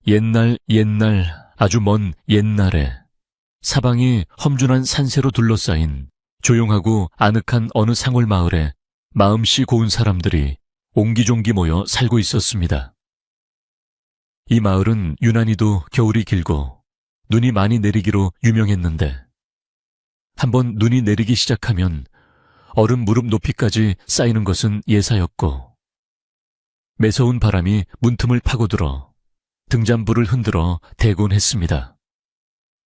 옛날 아주 먼 옛날에 사방이 험준한 산세로 둘러싸인 조용하고 아늑한 어느 상월 마을에 마음씨 고운 사람들이 옹기종기 모여 살고 있었습니다. 이 마을은 유난히도 겨울이 길고 눈이 많이 내리기로 유명했는데 한번 눈이 내리기 시작하면 얼음 무릎 높이까지 쌓이는 것은 예사였고 매서운 바람이 문틈을 파고들어 등잔불을 흔들어 대곤 했습니다.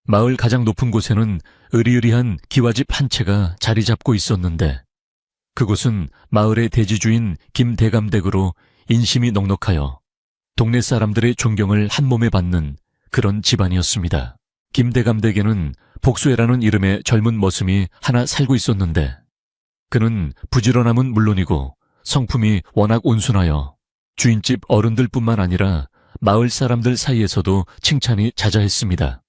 마을 가장 높은 곳에는 으리으리한 기와집 한 채가 자리 잡고 있었는데 그곳은 마을의 대지주인 김대감댁으로 인심이 넉넉하여 동네 사람들의 존경을 한 몸에 받는 그런 집안이었습니다. 김대감댁에는 복수애라는 이름의 젊은 머슴이 하나 살고 있었는데 그는 부지런함은 물론이고 성품이 워낙 온순하여 주인집 어른들뿐만 아니라 마을 사람들 사이에서도 칭찬이 자자했습니다.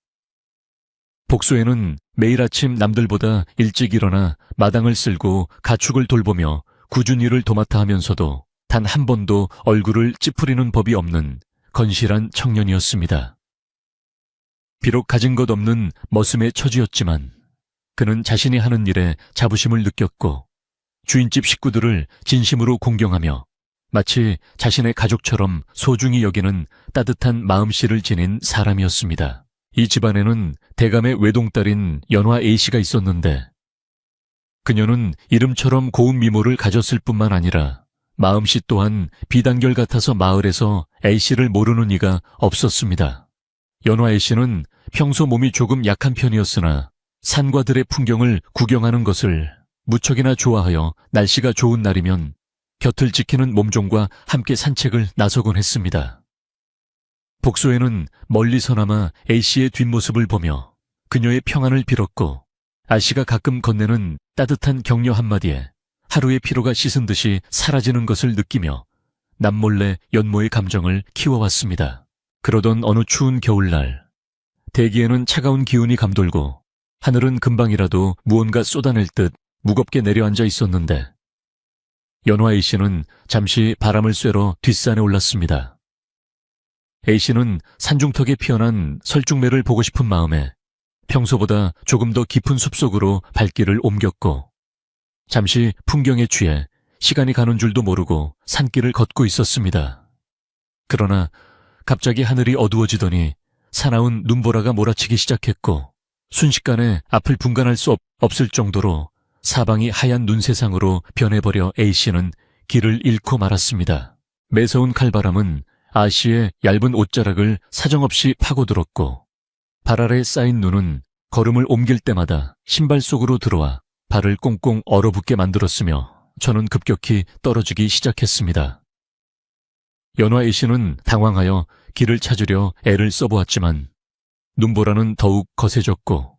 복수애는 매일 아침 남들보다 일찍 일어나 마당을 쓸고 가축을 돌보며 굳은 일을 도맡아 하면서도 단 한 번도 얼굴을 찌푸리는 법이 없는 건실한 청년이었습니다. 비록 가진 것 없는 머슴의 처지였지만 그는 자신이 하는 일에 자부심을 느꼈고 주인집 식구들을 진심으로 공경하며 마치 자신의 가족처럼 소중히 여기는 따뜻한 마음씨를 지닌 사람이었습니다. 이 집안에는 대감의 외동딸인 연화 A씨가 있었는데 그녀는 이름처럼 고운 미모를 가졌을 뿐만 아니라 마음씨 또한 비단결 같아서 마을에서 A씨를 모르는 이가 없었습니다. 연화 A씨는 평소 몸이 조금 약한 편이었으나 산과 들의 풍경을 구경하는 것을 무척이나 좋아하여 날씨가 좋은 날이면 곁을 지키는 몸종과 함께 산책을 나서곤 했습니다. 복수애는 멀리서나마 A씨의 뒷모습을 보며 그녀의 평안을 빌었고 A씨가 가끔 건네는 따뜻한 격려 한마디에 하루의 피로가 씻은 듯이 사라지는 것을 느끼며 남몰래 연모의 감정을 키워왔습니다. 그러던 어느 추운 겨울날 대기에는 차가운 기운이 감돌고 하늘은 금방이라도 무언가 쏟아낼 듯 무겁게 내려앉아 있었는데 연화 A씨는 잠시 바람을 쐬러 뒷산에 올랐습니다. A씨는 산중턱에 피어난 설중매를 보고 싶은 마음에 평소보다 조금 더 깊은 숲속으로 발길을 옮겼고 잠시 풍경에 취해 시간이 가는 줄도 모르고 산길을 걷고 있었습니다. 그러나 갑자기 하늘이 어두워지더니 사나운 눈보라가 몰아치기 시작했고 순식간에 앞을 분간할 수 없을 정도로 사방이 하얀 눈세상으로 변해버려 A씨는 길을 잃고 말았습니다. 매서운 칼바람은 A씨의 얇은 옷자락을 사정없이 파고들었고 발 아래 쌓인 눈은 걸음을 옮길 때마다 신발 속으로 들어와 발을 꽁꽁 얼어붙게 만들었으며 저는 급격히 떨어지기 시작했습니다. 연화 A씨는 당황하여 길을 찾으려 애를 써보았지만 눈보라는 더욱 거세졌고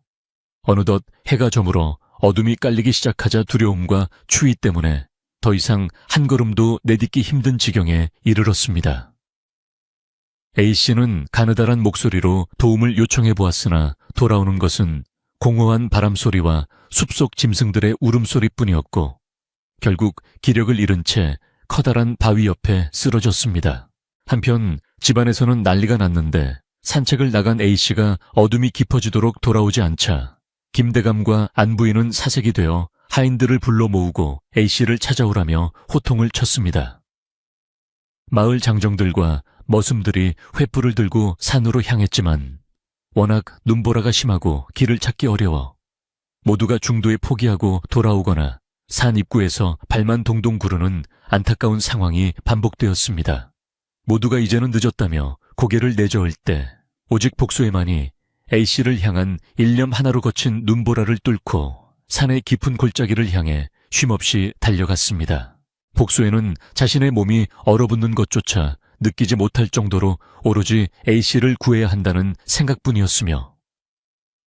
어느덧 해가 저물어 어둠이 깔리기 시작하자 두려움과 추위 때문에 더 이상 한 걸음도 내딛기 힘든 지경에 이르렀습니다. A씨는 가느다란 목소리로 도움을 요청해 보았으나 돌아오는 것은 공허한 바람소리와 숲속 짐승들의 울음소리뿐이었고 결국 기력을 잃은 채 커다란 바위 옆에 쓰러졌습니다. 한편 집안에서는 난리가 났는데 산책을 나간 A씨가 어둠이 깊어지도록 돌아오지 않자 김대감과 안부인은 사색이 되어 하인들을 불러 모으고 A씨를 찾아오라며 호통을 쳤습니다. 마을 장정들과 머슴들이 횃불을 들고 산으로 향했지만 워낙 눈보라가 심하고 길을 찾기 어려워 모두가 중도에 포기하고 돌아오거나 산 입구에서 발만 동동 구르는 안타까운 상황이 반복되었습니다. 모두가 이제는 늦었다며 고개를 내저을 때 오직 복수애만이 A씨를 향한 일념 하나로 거친 눈보라를 뚫고 산의 깊은 골짜기를 향해 쉼없이 달려갔습니다. 복수애는 자신의 몸이 얼어붙는 것조차 느끼지 못할 정도로 오로지 A씨를 구해야 한다는 생각뿐이었으며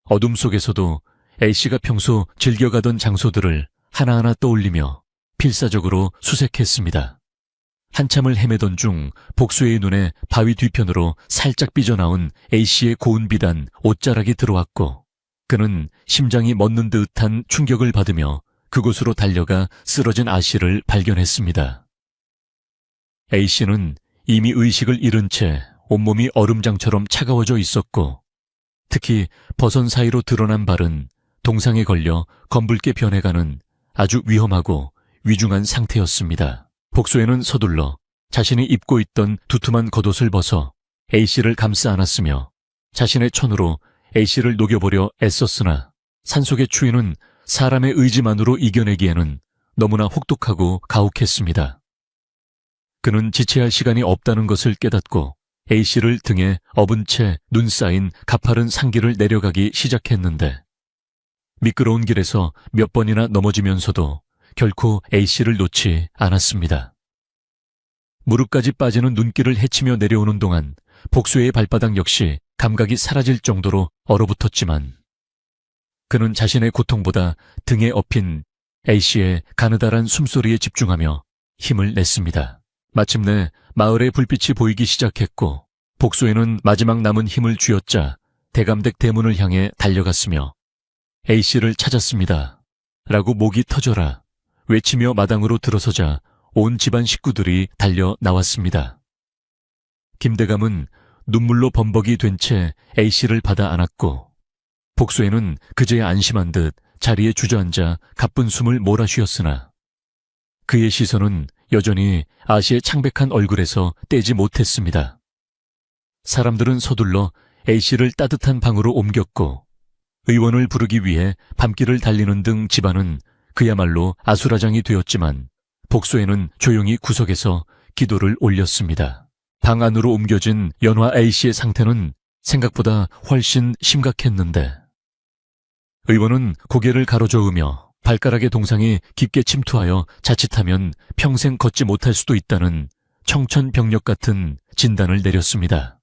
어둠 속에서도 A씨가 평소 즐겨가던 장소들을 하나하나 떠올리며 필사적으로 수색했습니다. 한참을 헤매던 중 복수의 눈에 바위 뒤편으로 살짝 삐져나온 A씨의 고운 비단 옷자락이 들어왔고 그는 심장이 멎는 듯한 충격을 받으며 그곳으로 달려가 쓰러진 A씨를 발견했습니다. A씨는 이미 의식을 잃은 채 온몸이 얼음장처럼 차가워져 있었고 특히 버선 사이로 드러난 발은 동상에 걸려 검붉게 변해가는 아주 위험하고 위중한 상태였습니다. 복수에는 서둘러 자신이 입고 있던 두툼한 겉옷을 벗어 A씨를 감싸 안았으며 자신의 천으로 A씨를 녹여보려 애썼으나 산속의 추위는 사람의 의지만으로 이겨내기에는 너무나 혹독하고 가혹했습니다. 그는 지체할 시간이 없다는 것을 깨닫고 A씨를 등에 업은 채 눈 쌓인 가파른 상기를 내려가기 시작했는데 미끄러운 길에서 몇 번이나 넘어지면서도 결코 A씨를 놓지 않았습니다. 무릎까지 빠지는 눈길을 헤치며 내려오는 동안 복수의 발바닥 역시 감각이 사라질 정도로 얼어붙었지만 그는 자신의 고통보다 등에 업힌 A씨의 가느다란 숨소리에 집중하며 힘을 냈습니다. 마침내 마을의 불빛이 보이기 시작했고 복수에는 마지막 남은 힘을 쥐어짜 대감댁 대문을 향해 달려갔으며 A씨를 찾았습니다. 라고 목이 터져라 외치며 마당으로 들어서자 온 집안 식구들이 달려 나왔습니다. 김대감은 눈물로 범벅이 된 채 A씨를 받아 안았고 복수에는 그제야 안심한 듯 자리에 주저앉아 가쁜 숨을 몰아쉬었으나 그의 시선은 여전히 아씨의 창백한 얼굴에서 떼지 못했습니다. 사람들은 서둘러 A씨를 따뜻한 방으로 옮겼고 의원을 부르기 위해 밤길을 달리는 등 집안은 그야말로 아수라장이 되었지만 복수에는 조용히 구석에서 기도를 올렸습니다. 방 안으로 옮겨진 연화 A씨의 상태는 생각보다 훨씬 심각했는데 의원은 고개를 가로저으며 발가락의 동상이 깊게 침투하여 자칫하면 평생 걷지 못할 수도 있다는 청천벽력 같은 진단을 내렸습니다.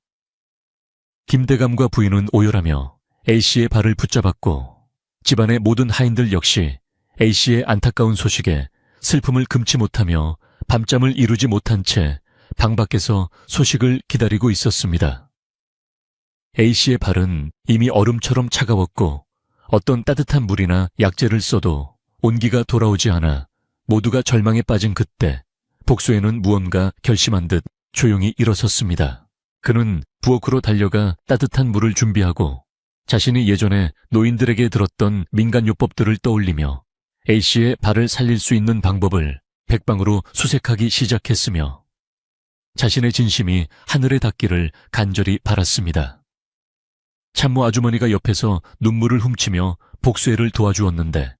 김대감과 부인은 오열하며 A씨의 발을 붙잡았고 집안의 모든 하인들 역시 A씨의 안타까운 소식에 슬픔을 금치 못하며 밤잠을 이루지 못한 채 방 밖에서 소식을 기다리고 있었습니다. A씨의 발은 이미 얼음처럼 차가웠고 어떤 따뜻한 물이나 약재를 써도 온기가 돌아오지 않아 모두가 절망에 빠진 그때 복수에는 무언가 결심한 듯 조용히 일어섰습니다. 그는 부엌으로 달려가 따뜻한 물을 준비하고 자신이 예전에 노인들에게 들었던 민간요법들을 떠올리며 A씨의 발을 살릴 수 있는 방법을 백방으로 수색하기 시작했으며 자신의 진심이 하늘에 닿기를 간절히 바랐습니다. 참모 아주머니가 옆에서 눈물을 훔치며 복수애를 도와주었는데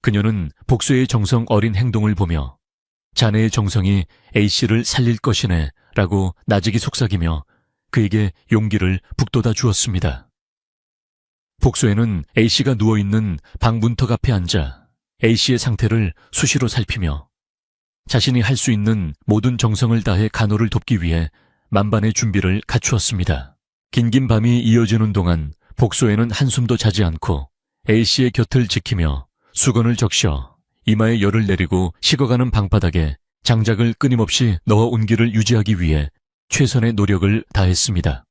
그녀는 복수애의 정성 어린 행동을 보며 자네의 정성이 A씨를 살릴 것이네 라고 나직이 속삭이며 그에게 용기를 북돋아 주었습니다. 복수애는 A씨가 누워있는 방 문턱 앞에 앉아 A씨의 상태를 수시로 살피며 자신이 할 수 있는 모든 정성을 다해 간호를 돕기 위해 만반의 준비를 갖추었습니다. 긴긴 밤이 이어지는 동안 복수애는 한숨도 자지 않고 A씨의 곁을 지키며 수건을 적셔 이마에 열을 내리고 식어가는 방바닥에 장작을 끊임없이 넣어 온기를 유지하기 위해 최선의 노력을 다했습니다.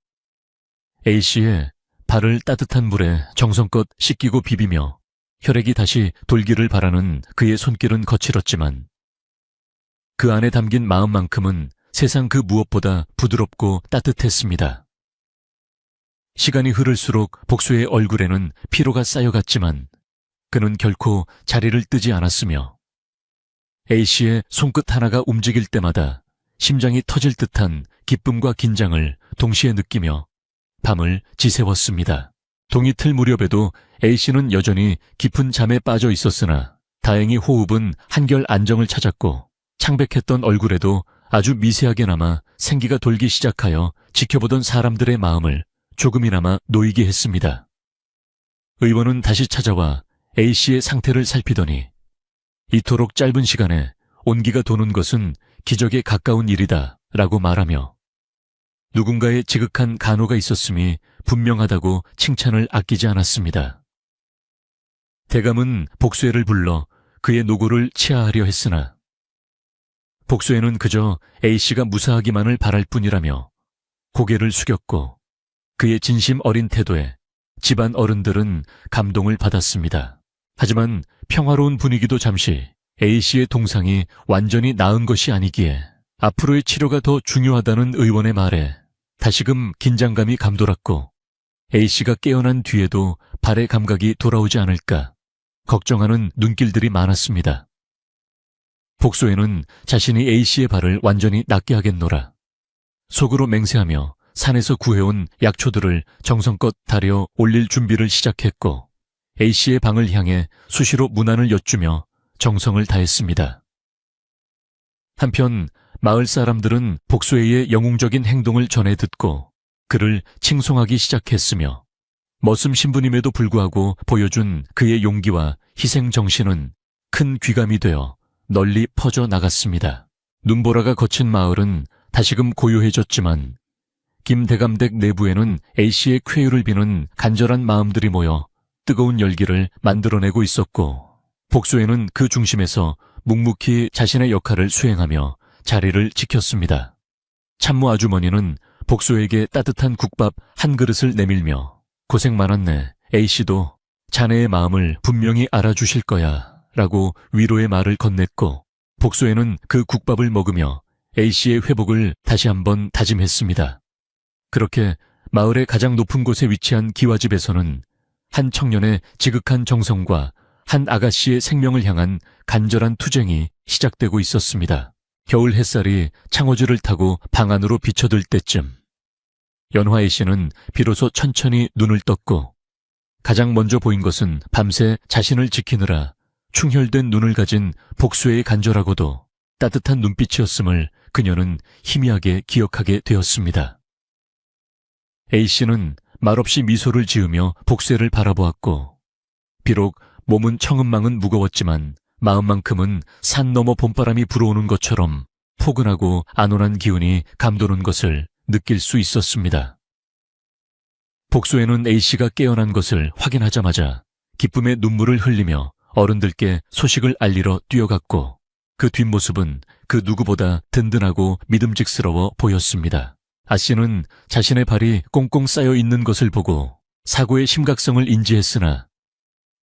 A씨의 발을 따뜻한 물에 정성껏 씻기고 비비며 혈액이 다시 돌기를 바라는 그의 손길은 거칠었지만 그 안에 담긴 마음만큼은 세상 그 무엇보다 부드럽고 따뜻했습니다. 시간이 흐를수록 복수의 얼굴에는 피로가 쌓여갔지만 그는 결코 자리를 뜨지 않았으며 A씨의 손끝 하나가 움직일 때마다 심장이 터질 듯한 기쁨과 긴장을 동시에 느끼며 밤을 지새웠습니다. 동이틀 무렵에도 A씨는 여전히 깊은 잠에 빠져 있었으나 다행히 호흡은 한결 안정을 찾았고 창백했던 얼굴에도 아주 미세하게나마 생기가 돌기 시작하여 지켜보던 사람들의 마음을 조금이나마 놓이게 했습니다. 의원은 다시 찾아와 A씨의 상태를 살피더니 이토록 짧은 시간에 온기가 도는 것은 기적에 가까운 일이다 라고 말하며 누군가의 지극한 간호가 있었음이 분명하다고 칭찬을 아끼지 않았습니다. 대감은 복수애를 불러 그의 노고를 치하하려 했으나 복수애는 그저 A씨가 무사하기만을 바랄 뿐이라며 고개를 숙였고 그의 진심 어린 태도에 집안 어른들은 감동을 받았습니다. 하지만 평화로운 분위기도 잠시 A씨의 동상이 완전히 나은 것이 아니기에 앞으로의 치료가 더 중요하다는 의원의 말에 다시금 긴장감이 감돌았고 A씨가 깨어난 뒤에도 발의 감각이 돌아오지 않을까 걱정하는 눈길들이 많았습니다. 복소에는 자신이 A씨의 발을 완전히 낫게 하겠노라. 속으로 맹세하며 산에서 구해온 약초들을 정성껏 다려 올릴 준비를 시작했고 A씨의 방을 향해 수시로 문안을 엿주며 정성을 다했습니다. 한편 마을 사람들은 복소의 영웅적인 행동을 전해 듣고 그를 칭송하기 시작했으며 머슴 신부님에도 불구하고 보여준 그의 용기와 희생 정신은 큰 귀감이 되어 널리 퍼져 나갔습니다. 눈보라가 거친 마을은 다시금 고요해졌지만 김대감댁 내부에는 A씨의 쾌유를 비는 간절한 마음들이 모여 뜨거운 열기를 만들어내고 있었고 복소에는 그 중심에서 묵묵히 자신의 역할을 수행하며 자리를 지켰습니다. 참모 아주머니는 복소에게 따뜻한 국밥 한 그릇을 내밀며 고생 많았네. A씨도 자네의 마음을 분명히 알아주실 거야 라고 위로의 말을 건넸고 복소에는 그 국밥을 먹으며 A씨의 회복을 다시 한번 다짐했습니다. 그렇게 마을의 가장 높은 곳에 위치한 기와집에서는 한 청년의 지극한 정성과 한 아가씨의 생명을 향한 간절한 투쟁이 시작되고 있었습니다. 겨울 햇살이 창호지를 타고 방 안으로 비쳐들 때쯤 연화 A씨는 비로소 천천히 눈을 떴고 가장 먼저 보인 것은 밤새 자신을 지키느라 충혈된 눈을 가진 복수의 간절하고도 따뜻한 눈빛이었음을 그녀는 희미하게 기억하게 되었습니다. A씨는 말없이 미소를 지으며 복수를 바라보았고 비록 몸은 청은망은 무거웠지만 마음만큼은 산 너머 봄바람이 불어오는 것처럼 포근하고 안온한 기운이 감도는 것을 느낄 수 있었습니다. 복소에는 A씨가 깨어난 것을 확인하자마자 기쁨의 눈물을 흘리며 어른들께 소식을 알리러 뛰어갔고 그 뒷모습은 그 누구보다 든든하고 믿음직스러워 보였습니다. 아씨는 자신의 발이 꽁꽁 쌓여 있는 것을 보고 사고의 심각성을 인지했으나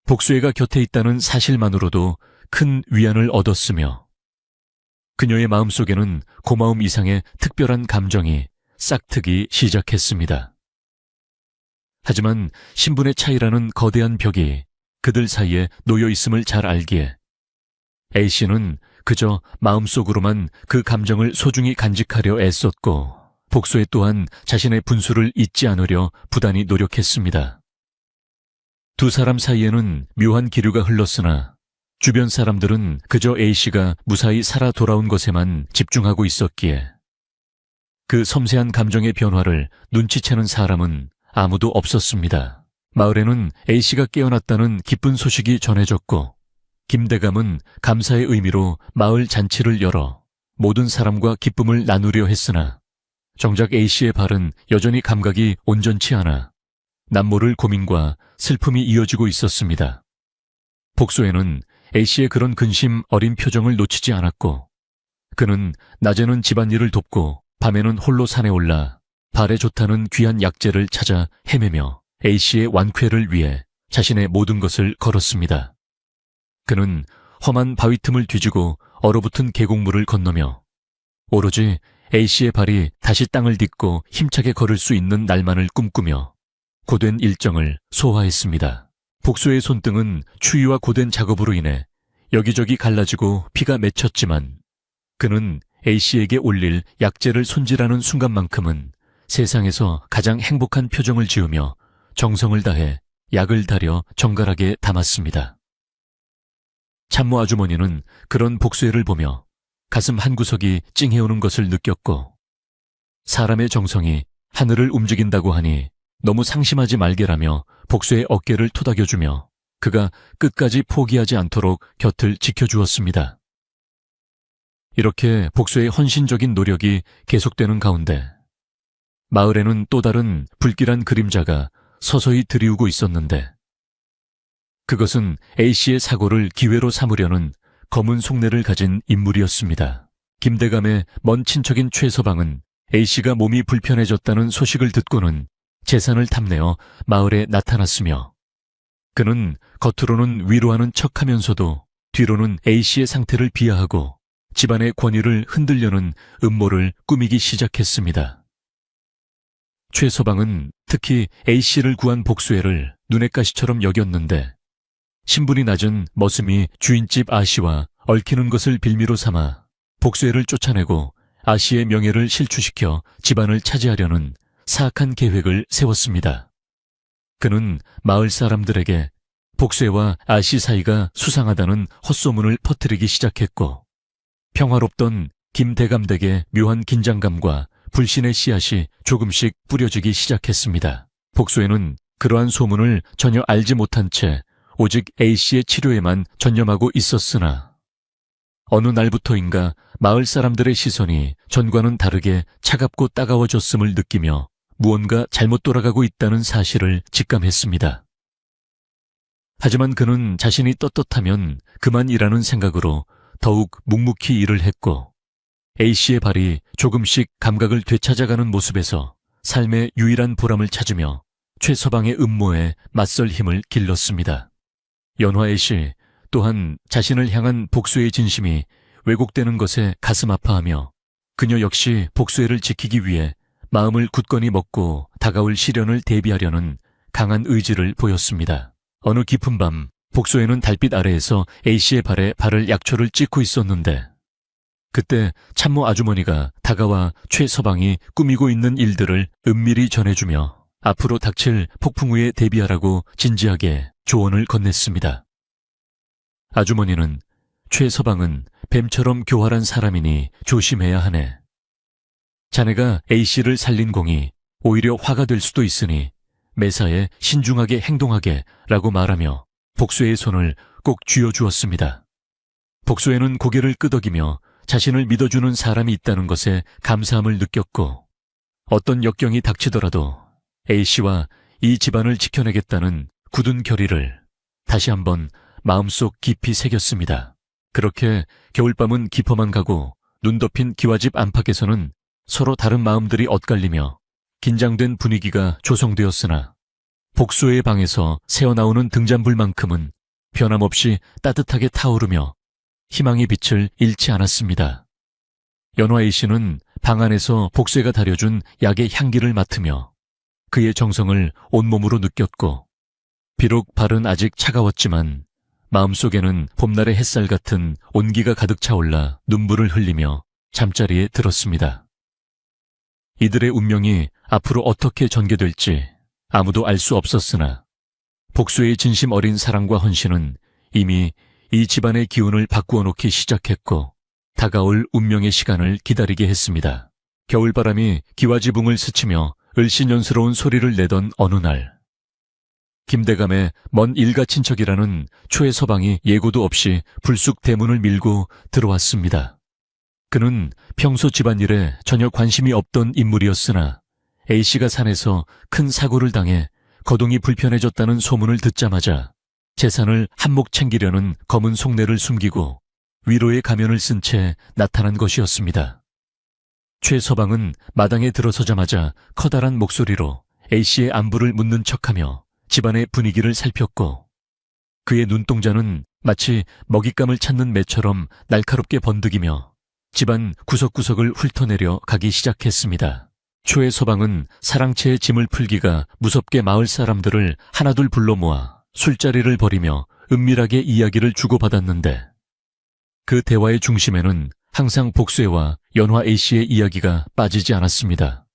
복수애가 곁에 있다는 사실만으로도 큰 위안을 얻었으며 그녀의 마음속에는 고마움 이상의 특별한 감정이 싹트기 시작했습니다. 하지만 신분의 차이라는 거대한 벽이 그들 사이에 놓여 있음을 잘 알기에 A씨는 그저 마음속으로만 그 감정을 소중히 간직하려 애썼고 복소애 또한 자신의 분수를 잊지 않으려 부단히 노력했습니다. 두 사람 사이에는 묘한 기류가 흘렀으나 주변 사람들은 그저 A씨가 무사히 살아 돌아온 것에만 집중하고 있었기에 그 섬세한 감정의 변화를 눈치채는 사람은 아무도 없었습니다. 마을에는 A씨가 깨어났다는 기쁜 소식이 전해졌고 김대감은 감사의 의미로 마을 잔치를 열어 모든 사람과 기쁨을 나누려 했으나 정작 A씨의 발은 여전히 감각이 온전치 않아 남모를 고민과 슬픔이 이어지고 있었습니다. 복소에는 A씨의 그런 근심 어린 표정을 놓치지 않았고 그는 낮에는 집안일을 돕고 밤에는 홀로 산에 올라 발에 좋다는 귀한 약재를 찾아 헤매며 A씨의 완쾌를 위해 자신의 모든 것을 걸었습니다. 그는 험한 바위 틈을 뒤지고 얼어붙은 계곡물을 건너며 오로지 A씨의 발이 다시 땅을 딛고 힘차게 걸을 수 있는 날만을 꿈꾸며 고된 일정을 소화했습니다. 복소의 손등은 추위와 고된 작업으로 인해 여기저기 갈라지고 피가 맺혔지만 그는 A씨에게 올릴 약재를 손질하는 순간만큼은 세상에서 가장 행복한 표정을 지으며 정성을 다해 약을 다려 정갈하게 담았습니다. 참모 아주머니는 그런 복수애를 보며 가슴 한구석이 찡해오는 것을 느꼈고 사람의 정성이 하늘을 움직인다고 하니 너무 상심하지 말게라며 복수의 어깨를 토닥여주며 그가 끝까지 포기하지 않도록 곁을 지켜주었습니다. 이렇게 복수의 헌신적인 노력이 계속되는 가운데 마을에는 또 다른 불길한 그림자가 서서히 들이우고 있었는데 그것은 A씨의 사고를 기회로 삼으려는 검은 속내를 가진 인물이었습니다. 김대감의 먼 친척인 최서방은 A씨가 몸이 불편해졌다는 소식을 듣고는 재산을 탐내어 마을에 나타났으며 그는 겉으로는 위로하는 척하면서도 뒤로는 A씨의 상태를 비하하고 집안의 권위를 흔들려는 음모를 꾸미기 시작했습니다. 최서방은 특히 A씨를 구한 복수애를 눈엣 가시처럼 여겼는데 신분이 낮은 머슴이 주인집 아씨와 얽히는 것을 빌미로 삼아 복수애를 쫓아내고 아씨의 명예를 실추시켜 집안을 차지하려는 사악한 계획을 세웠습니다. 그는 마을 사람들에게 복수애와 아씨 사이가 수상하다는 헛소문을 퍼뜨리기 시작했고 평화롭던 김대감댁의 묘한 긴장감과 불신의 씨앗이 조금씩 뿌려지기 시작했습니다. 복수애는 그러한 소문을 전혀 알지 못한 채 오직 A씨의 치료에만 전념하고 있었으나 어느 날부터인가 마을 사람들의 시선이 전과는 다르게 차갑고 따가워졌음을 느끼며 무언가 잘못 돌아가고 있다는 사실을 직감했습니다. 하지만 그는 자신이 떳떳하면 그만이라는 생각으로 더욱 묵묵히 일을 했고 A씨의 발이 조금씩 감각을 되찾아가는 모습에서 삶의 유일한 보람을 찾으며 최서방의 음모에 맞설 힘을 길렀습니다. 연화 A씨 또한 자신을 향한 복수의 진심이 왜곡되는 것에 가슴 아파하며 그녀 역시 복수애를 지키기 위해 마음을 굳건히 먹고 다가올 시련을 대비하려는 강한 의지를 보였습니다. 어느 깊은 밤 복수애는 달빛 아래에서 A씨의 발에 발을 약초를 찍고 있었는데 그때 참모 아주머니가 다가와 최서방이 꾸미고 있는 일들을 은밀히 전해주며 앞으로 닥칠 폭풍우에 대비하라고 진지하게 조언을 건넸습니다. 아주머니는 최서방은 뱀처럼 교활한 사람이니 조심해야 하네. 자네가 A씨를 살린 공이 오히려 화가 될 수도 있으니 매사에 신중하게 행동하게 라고 말하며 복수애의 손을 꼭 쥐어주었습니다. 복수애는 고개를 끄덕이며 자신을 믿어주는 사람이 있다는 것에 감사함을 느꼈고 어떤 역경이 닥치더라도 A씨와 이 집안을 지켜내겠다는 굳은 결의를 다시 한번 마음속 깊이 새겼습니다. 그렇게 겨울밤은 깊어만 가고 눈 덮인 기와집 안팎에서는 서로 다른 마음들이 엇갈리며 긴장된 분위기가 조성되었으나 복수의 방에서 새어나오는 등잔불만큼은 변함없이 따뜻하게 타오르며 희망의 빛을 잃지 않았습니다. 연화 A씨는 방 안에서 복수가 다려준 약의 향기를 맡으며 그의 정성을 온몸으로 느꼈고 비록 발은 아직 차가웠지만 마음속에는 봄날의 햇살 같은 온기가 가득 차올라 눈물을 흘리며 잠자리에 들었습니다. 이들의 운명이 앞으로 어떻게 전개될지 아무도 알 수 없었으나 복수의 진심 어린 사랑과 헌신은 이미 이 집안의 기운을 바꾸어 놓기 시작했고 다가올 운명의 시간을 기다리게 했습니다. 겨울바람이 기와지붕을 스치며 을씨년스러운 소리를 내던 어느 날 김대감의 먼 일가 친척이라는 최서방이 예고도 없이 불쑥 대문을 밀고 들어왔습니다. 그는 평소 집안일에 전혀 관심이 없던 인물이었으나 A씨가 산에서 큰 사고를 당해 거동이 불편해졌다는 소문을 듣자마자 재산을 한몫 챙기려는 검은 속내를 숨기고 위로의 가면을 쓴 채 나타난 것이었습니다. 최서방은 마당에 들어서자마자 커다란 목소리로 A씨의 안부를 묻는 척하며 집안의 분위기를 살폈고 그의 눈동자는 마치 먹잇감을 찾는 매처럼 날카롭게 번득이며 집안 구석구석을 훑어내려 가기 시작했습니다. 최서방은 사랑채의 짐을 풀기가 무섭게 마을 사람들을 하나둘 불러 모아 술자리를 벌이며 은밀하게 이야기를 주고받았는데 그 대화의 중심에는 항상 복수애와 연화 A씨의 이야기가 빠지지 않았습니다.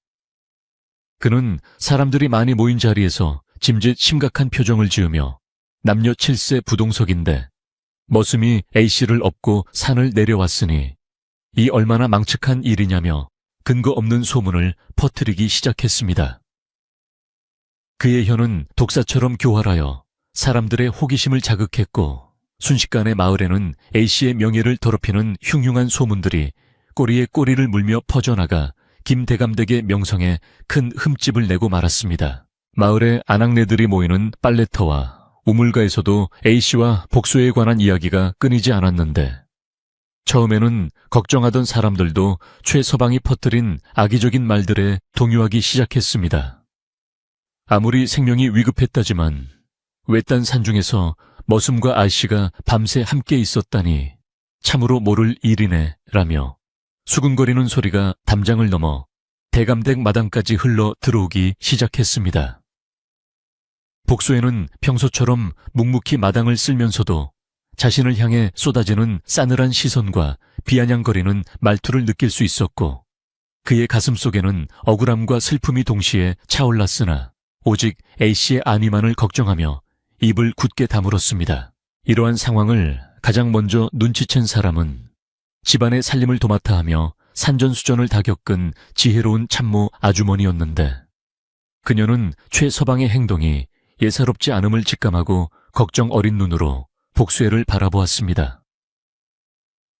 그는 사람들이 많이 모인 자리에서 짐짓 심각한 표정을 지으며 남녀 7세 부동석인데 머슴이 A씨를 업고 산을 내려왔으니 이 얼마나 망측한 일이냐며 근거 없는 소문을 퍼뜨리기 시작했습니다. 그의 혀는 독사처럼 교활하여 사람들의 호기심을 자극했고 순식간에 마을에는 A씨의 명예를 더럽히는 흉흉한 소문들이 꼬리에 꼬리를 물며 퍼져나가 김대감댁의 명성에 큰 흠집을 내고 말았습니다. 마을의 아낙네들이 모이는 빨래터와 우물가에서도 A씨와 복수에 관한 이야기가 끊이지 않았는데 처음에는 걱정하던 사람들도 최서방이 퍼뜨린 악의적인 말들에 동요하기 시작했습니다. 아무리 생명이 위급했다지만 외딴 산중에서 머슴과 아씨가 밤새 함께 있었다니 참으로 모를 일이네 라며 수근거리는 소리가 담장을 넘어 대감댁 마당까지 흘러 들어오기 시작했습니다. 복수에는 평소처럼 묵묵히 마당을 쓸면서도 자신을 향해 쏟아지는 싸늘한 시선과 비아냥거리는 말투를 느낄 수 있었고, 그의 가슴 속에는 억울함과 슬픔이 동시에 차올랐으나 오직 A씨의 안위만을 걱정하며 입을 굳게 다물었습니다. 이러한 상황을 가장 먼저 눈치챈 사람은 집안의 살림을 도맡아 하며 산전수전을 다 겪은 지혜로운 참모 아주머니였는데, 그녀는 최서방의 행동이 예사롭지 않음을 직감하고 걱정 어린 눈으로 복수애를 바라보았습니다.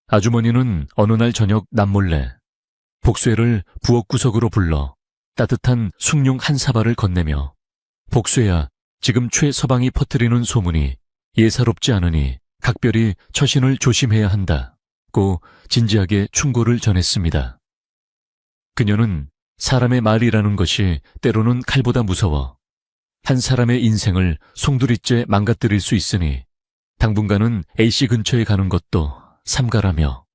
아주머니는 어느 날 저녁 남몰래 복수애를 부엌구석으로 불러 따뜻한 숭늉 한 사발을 건네며 복수애야, 지금 최서방이 퍼뜨리는 소문이 예사롭지 않으니 각별히 처신을 조심해야 한다고 진지하게 충고를 전했습니다. 그녀는 사람의 말이라는 것이 때로는 칼보다 무서워 한 사람의 인생을 송두리째 망가뜨릴 수 있으니 당분간은 A씨 근처에 가는 것도 삼가라며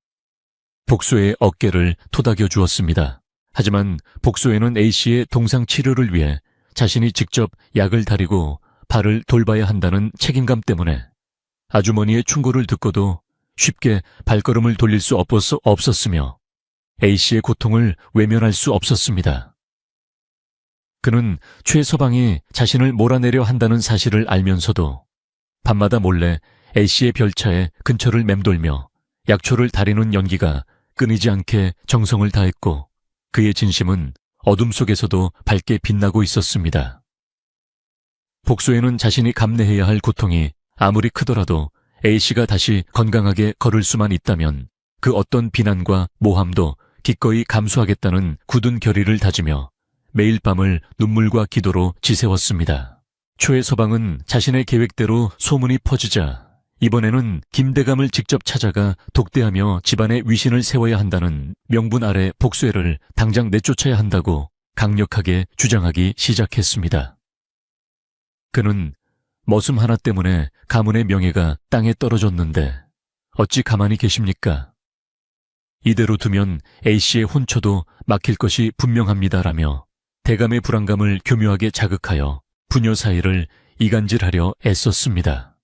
복수의 어깨를 토닥여 주었습니다. 하지만 복수에는 A씨의 동상 치료를 위해 자신이 직접 약을 다리고 발을 돌봐야 한다는 책임감 때문에 아주머니의 충고를 듣고도 쉽게 발걸음을 돌릴 수 없었으며 A씨의 고통을 외면할 수 없었습니다. 그는 최서방이 자신을 몰아내려 한다는 사실을 알면서도 밤마다 몰래 A씨의 별차에 근처를 맴돌며 약초를 다리는 연기가 끊이지 않게 정성을 다했고, 그의 진심은 어둠 속에서도 밝게 빛나고 있었습니다. 복수에는 자신이 감내해야 할 고통이 아무리 크더라도 A씨가 다시 건강하게 걸을 수만 있다면 그 어떤 비난과 모함도 기꺼이 감수하겠다는 굳은 결의를 다지며 매일 밤을 눈물과 기도로 지새웠습니다. 최서방은 자신의 계획대로 소문이 퍼지자 이번에는 김대감을 직접 찾아가 독대하며 집안에 위신을 세워야 한다는 명분 아래 복수애를 당장 내쫓아야 한다고 강력하게 주장하기 시작했습니다. 그는 머슴 하나 때문에 가문의 명예가 땅에 떨어졌는데 어찌 가만히 계십니까? 이대로 두면 A씨의 혼처도 막힐 것이 분명합니다라며 대감의 불안감을 교묘하게 자극하여 부녀 사이를 이간질하려 애썼습니다.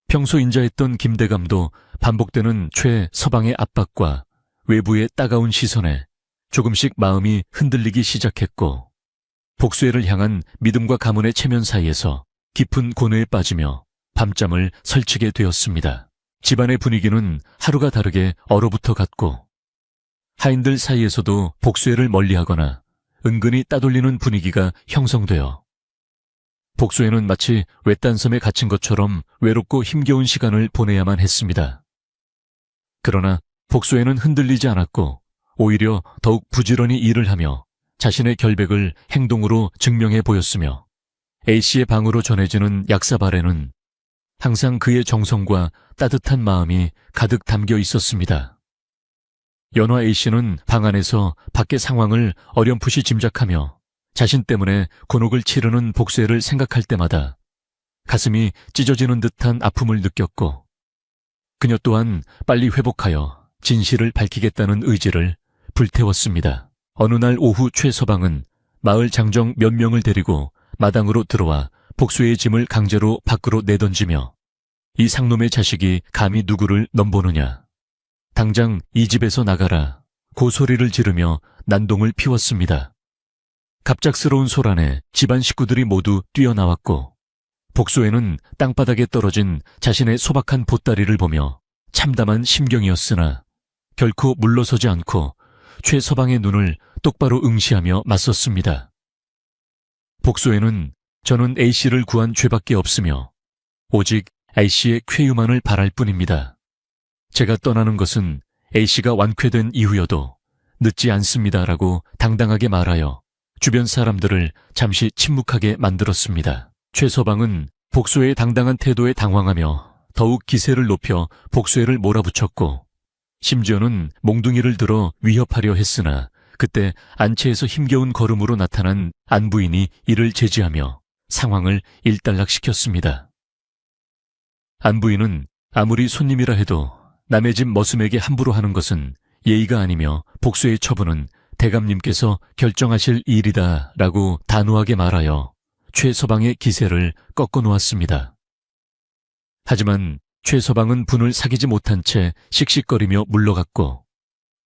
평소 인자했던 김대감도 반복되는 최서방의 압박과 외부의 따가운 시선에 조금씩 마음이 흔들리기 시작했고, 복수애를 향한 믿음과 가문의 체면 사이에서 깊은 고뇌에 빠지며 밤잠을 설치게 되었습니다. 집안의 분위기는 하루가 다르게 얼어붙어 갔고, 하인들 사이에서도 복수애를 멀리하거나 은근히 따돌리는 분위기가 형성되어 복수애는 마치 외딴 섬에 갇힌 것처럼 외롭고 힘겨운 시간을 보내야만 했습니다. 그러나 복수애는 흔들리지 않았고 오히려 더욱 부지런히 일을 하며 자신의 결백을 행동으로 증명해 보였으며 A씨의 방으로 전해지는 약사발에는 항상 그의 정성과 따뜻한 마음이 가득 담겨 있었습니다. 연화 A씨는 방 안에서 밖의 상황을 어렴풋이 짐작하며 자신 때문에 곤혹을 치르는 복수애를 생각할 때마다 가슴이 찢어지는 듯한 아픔을 느꼈고, 그녀 또한 빨리 회복하여 진실을 밝히겠다는 의지를 불태웠습니다. 어느 날 오후 최서방은 마을 장정 몇 명을 데리고 마당으로 들어와 복수의 짐을 강제로 밖으로 내던지며 이 상놈의 자식이 감히 누구를 넘보느냐, 당장 이 집에서 나가라, 고 소리를 지르며 난동을 피웠습니다. 갑작스러운 소란에 집안 식구들이 모두 뛰어나왔고, 복수에는 땅바닥에 떨어진 자신의 소박한 보따리를 보며 참담한 심경이었으나 결코 물러서지 않고 최서방의 눈을 똑바로 응시하며 맞섰습니다. 복수에는 저는 A씨를 구한 죄밖에 없으며 오직 A씨의 쾌유만을 바랄 뿐입니다. 제가 떠나는 것은 A씨가 완쾌된 이후여도 늦지 않습니다라고 당당하게 말하여 주변 사람들을 잠시 침묵하게 만들었습니다. 최서방은 복수의 당당한 태도에 당황하며 더욱 기세를 높여 복수애를 몰아붙였고, 심지어는 몽둥이를 들어 위협하려 했으나 그때 안채에서 힘겨운 걸음으로 나타난 안부인이 이를 제지하며 상황을 일단락시켰습니다. 안부인은 아무리 손님이라 해도 남의 집 머슴에게 함부로 하는 것은 예의가 아니며 복수의 처분은 대감님께서 결정하실 일이다 라고 단호하게 말하여 최서방의 기세를 꺾어 놓았습니다. 하지만 최서방은 분을 사귀지 못한 채 씩씩거리며 물러갔고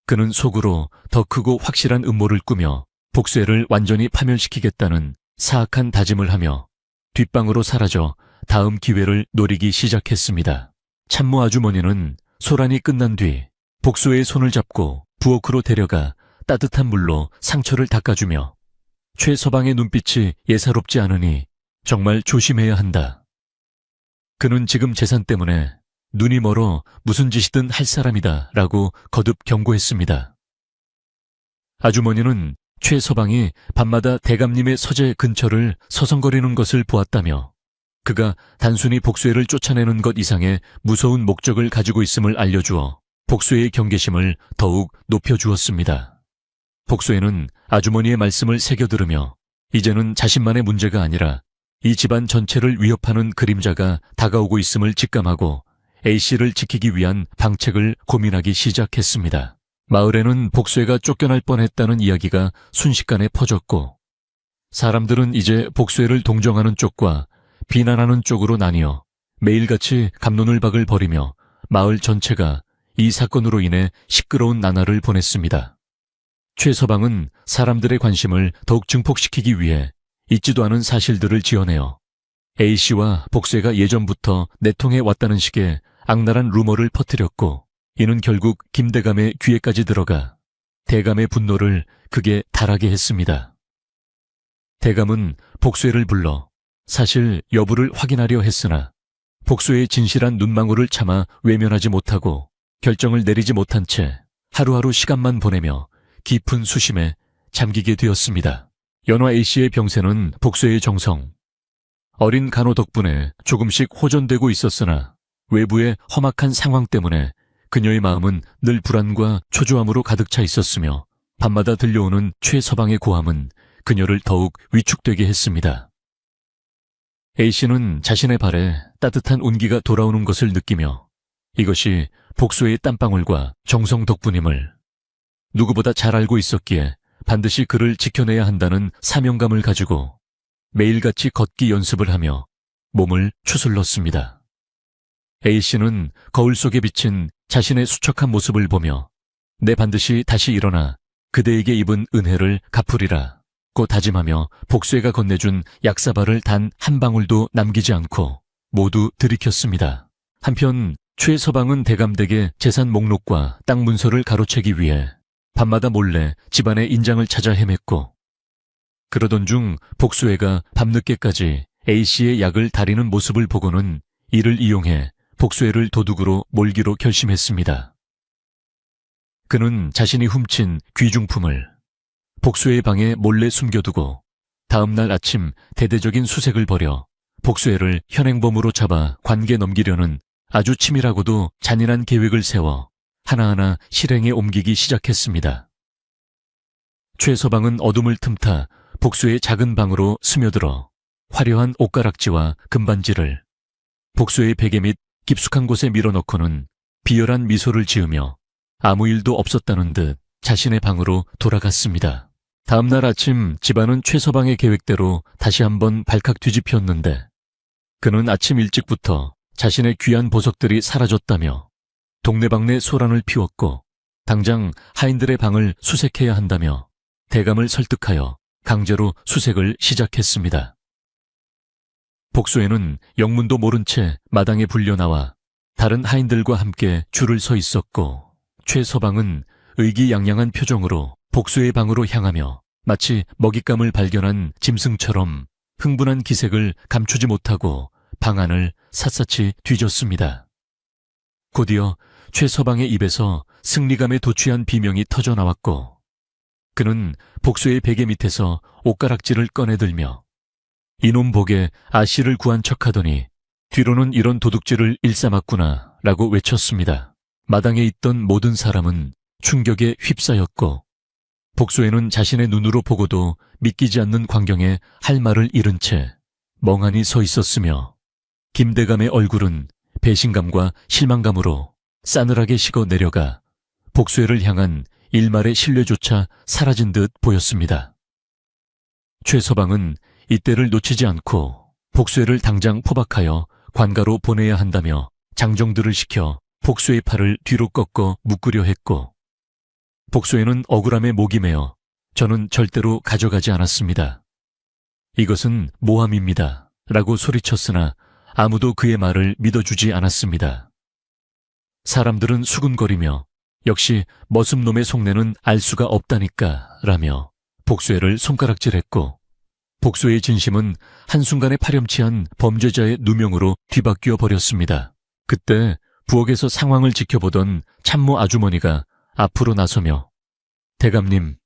그는 속으로 더 크고 확실한 음모를 꾸며 복쇠를 완전히 파멸시키겠다는 사악한 다짐을 하며 뒷방으로 사라져 다음 기회를 노리기 시작했습니다. 참모 아주머니는 소란이 끝난 뒤 복소의 손을 잡고 부엌으로 데려가 따뜻한 물로 상처를 닦아주며 최서방의 눈빛이 예사롭지 않으니 정말 조심해야 한다. 그는 지금 재산 때문에 눈이 멀어 무슨 짓이든 할 사람이다 라고 거듭 경고했습니다. 아주머니는 최서방이 밤마다 대감님의 서재 근처를 서성거리는 것을 보았다며 그가 단순히 복쇠를 쫓아내는 것 이상의 무서운 목적을 가지고 있음을 알려주어 복쇠의 경계심을 더욱 높여주었습니다. 복쇠는 아주머니의 말씀을 새겨들으며 이제는 자신만의 문제가 아니라 이 집안 전체를 위협하는 그림자가 다가오고 있음을 직감하고 A씨를 지키기 위한 방책을 고민하기 시작했습니다. 마을에는 복쇠가 쫓겨날 뻔했다는 이야기가 순식간에 퍼졌고 사람들은 이제 복쇠를 동정하는 쪽과 비난하는 쪽으로 나뉘어 매일같이 갑론을박을 벌이며 마을 전체가 이 사건으로 인해 시끄러운 나날을 보냈습니다. 최서방은 사람들의 관심을 더욱 증폭시키기 위해 있지도 않은 사실들을 지어내어 A씨와 복쇠가 예전부터 내통해 왔다는 식의 악랄한 루머를 퍼뜨렸고 이는 결국 김대감의 귀에까지 들어가 대감의 분노를 극에 달하게 했습니다. 대감은 복쇠를 불러 사실 여부를 확인하려 했으나 복쇠의 진실한 눈망울을 참아 외면하지 못하고 결정을 내리지 못한 채 하루하루 시간만 보내며 깊은 수심에 잠기게 되었습니다. 연화 A씨의 병세는 복쇠의 정성, 어린 간호 덕분에 조금씩 호전되고 있었으나 외부의 험악한 상황 때문에 그녀의 마음은 늘 불안과 초조함으로 가득 차 있었으며 밤마다 들려오는 최서방의 고함은 그녀를 더욱 위축되게 했습니다. A씨는 자신의 발에 따뜻한 온기가 돌아오는 것을 느끼며 이것이 복소의 땀방울과 정성 덕분임을 누구보다 잘 알고 있었기에 반드시 그를 지켜내야 한다는 사명감을 가지고 매일같이 걷기 연습을 하며 몸을 추슬렀습니다. A씨는 거울 속에 비친 자신의 수척한 모습을 보며 내 반드시 다시 일어나 그대에게 입은 은혜를 갚으리라 고 다짐하며 복쇠가 건네준 약사발을 단 한 방울도 남기지 않고 모두 들이켰습니다. 한편 최서방은 대감댁의 재산 목록과 땅 문서를 가로채기 위해 밤마다 몰래 집안의 인장을 찾아 헤맸고 그러던 중 복수애가 밤늦게까지 A씨의 약을 다리는 모습을 보고는 이를 이용해 복수애를 도둑으로 몰기로 결심했습니다. 그는 자신이 훔친 귀중품을 복수애의 방에 몰래 숨겨두고 다음날 아침 대대적인 수색을 벌여 복수애를 현행범으로 잡아 관계 넘기려는 아주 치밀하고도 잔인한 계획을 세워 하나하나 실행에 옮기기 시작했습니다. 최서방은 어둠을 틈타 복수의 작은 방으로 스며들어 화려한 옷가락지와 금반지를 복수의 베개 및 깊숙한 곳에 밀어넣고는 비열한 미소를 지으며 아무 일도 없었다는 듯 자신의 방으로 돌아갔습니다. 다음날 아침 집안은 최서방의 계획대로 다시 한번 발칵 뒤집혔는데 그는 아침 일찍부터 자신의 귀한 보석들이 사라졌다며 동네방네 소란을 피웠고 당장 하인들의 방을 수색해야 한다며 대감을 설득하여 강제로 수색을 시작했습니다. 복수에는 영문도 모른 채 마당에 불려나와 다른 하인들과 함께 줄을 서 있었고 최서방은 의기양양한 표정으로 복수의 방으로 향하며 마치 먹잇감을 발견한 짐승처럼 흥분한 기색을 감추지 못하고 방 안을 샅샅이 뒤졌습니다. 곧이어 최서방의 입에서 승리감에 도취한 비명이 터져나왔고 그는 복수의 베개 밑에서 옷가락지를 꺼내들며 이놈 복에 아씨를 구한 척하더니 뒤로는 이런 도둑질을 일삼았구나 라고 외쳤습니다. 마당에 있던 모든 사람은 충격에 휩싸였고 복수에는 자신의 눈으로 보고도 믿기지 않는 광경에 할 말을 잃은 채 멍하니 서 있었으며 김대감의 얼굴은 배신감과 실망감으로 싸늘하게 식어 내려가 복수애를 향한 일말의 신뢰조차 사라진 듯 보였습니다. 최 서방은 이때를 놓치지 않고 복수회를 당장 포박하여 관가로 보내야 한다며 장정들을 시켜 복수의 팔을 뒤로 꺾어 묶으려 했고, 복수회는 억울함에 목이 메어 저는 절대로 가져가지 않았습니다. 이것은 모함입니다 라고 소리쳤으나 아무도 그의 말을 믿어주지 않았습니다. 사람들은 수군거리며 역시 머슴놈의 속내는 알 수가 없다니까 라며 복수회를 손가락질했고, 복수의 진심은 한순간에 파렴치한 범죄자의 누명으로 뒤바뀌어 버렸습니다. 그때 부엌에서 상황을 지켜보던 참모 아주머니가 앞으로 나서며 대감님,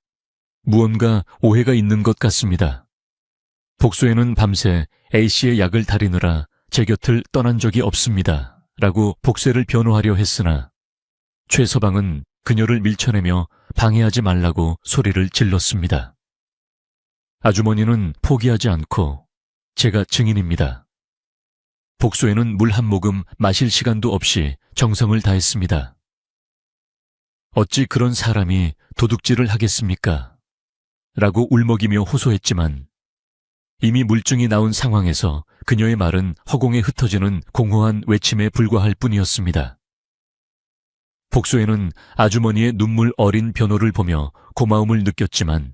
무언가 오해가 있는 것 같습니다. 복수회는 밤새 A씨의 약을 다리느라 제 곁을 떠난 적이 없습니다 라고 복수회를 변호하려 했으나 최 서방은 그녀를 밀쳐내며 방해하지 말라고 소리를 질렀습니다. 아주머니는 포기하지 않고 제가 증인입니다. 복수회는 물 한 모금 마실 시간도 없이 정성을 다했습니다. 어찌 그런 사람이 도둑질을 하겠습니까? 라고 울먹이며 호소했지만 이미 물증이 나온 상황에서 그녀의 말은 허공에 흩어지는 공허한 외침에 불과할 뿐이었습니다. 복수회는 아주머니의 눈물 어린 변호를 보며 고마움을 느꼈지만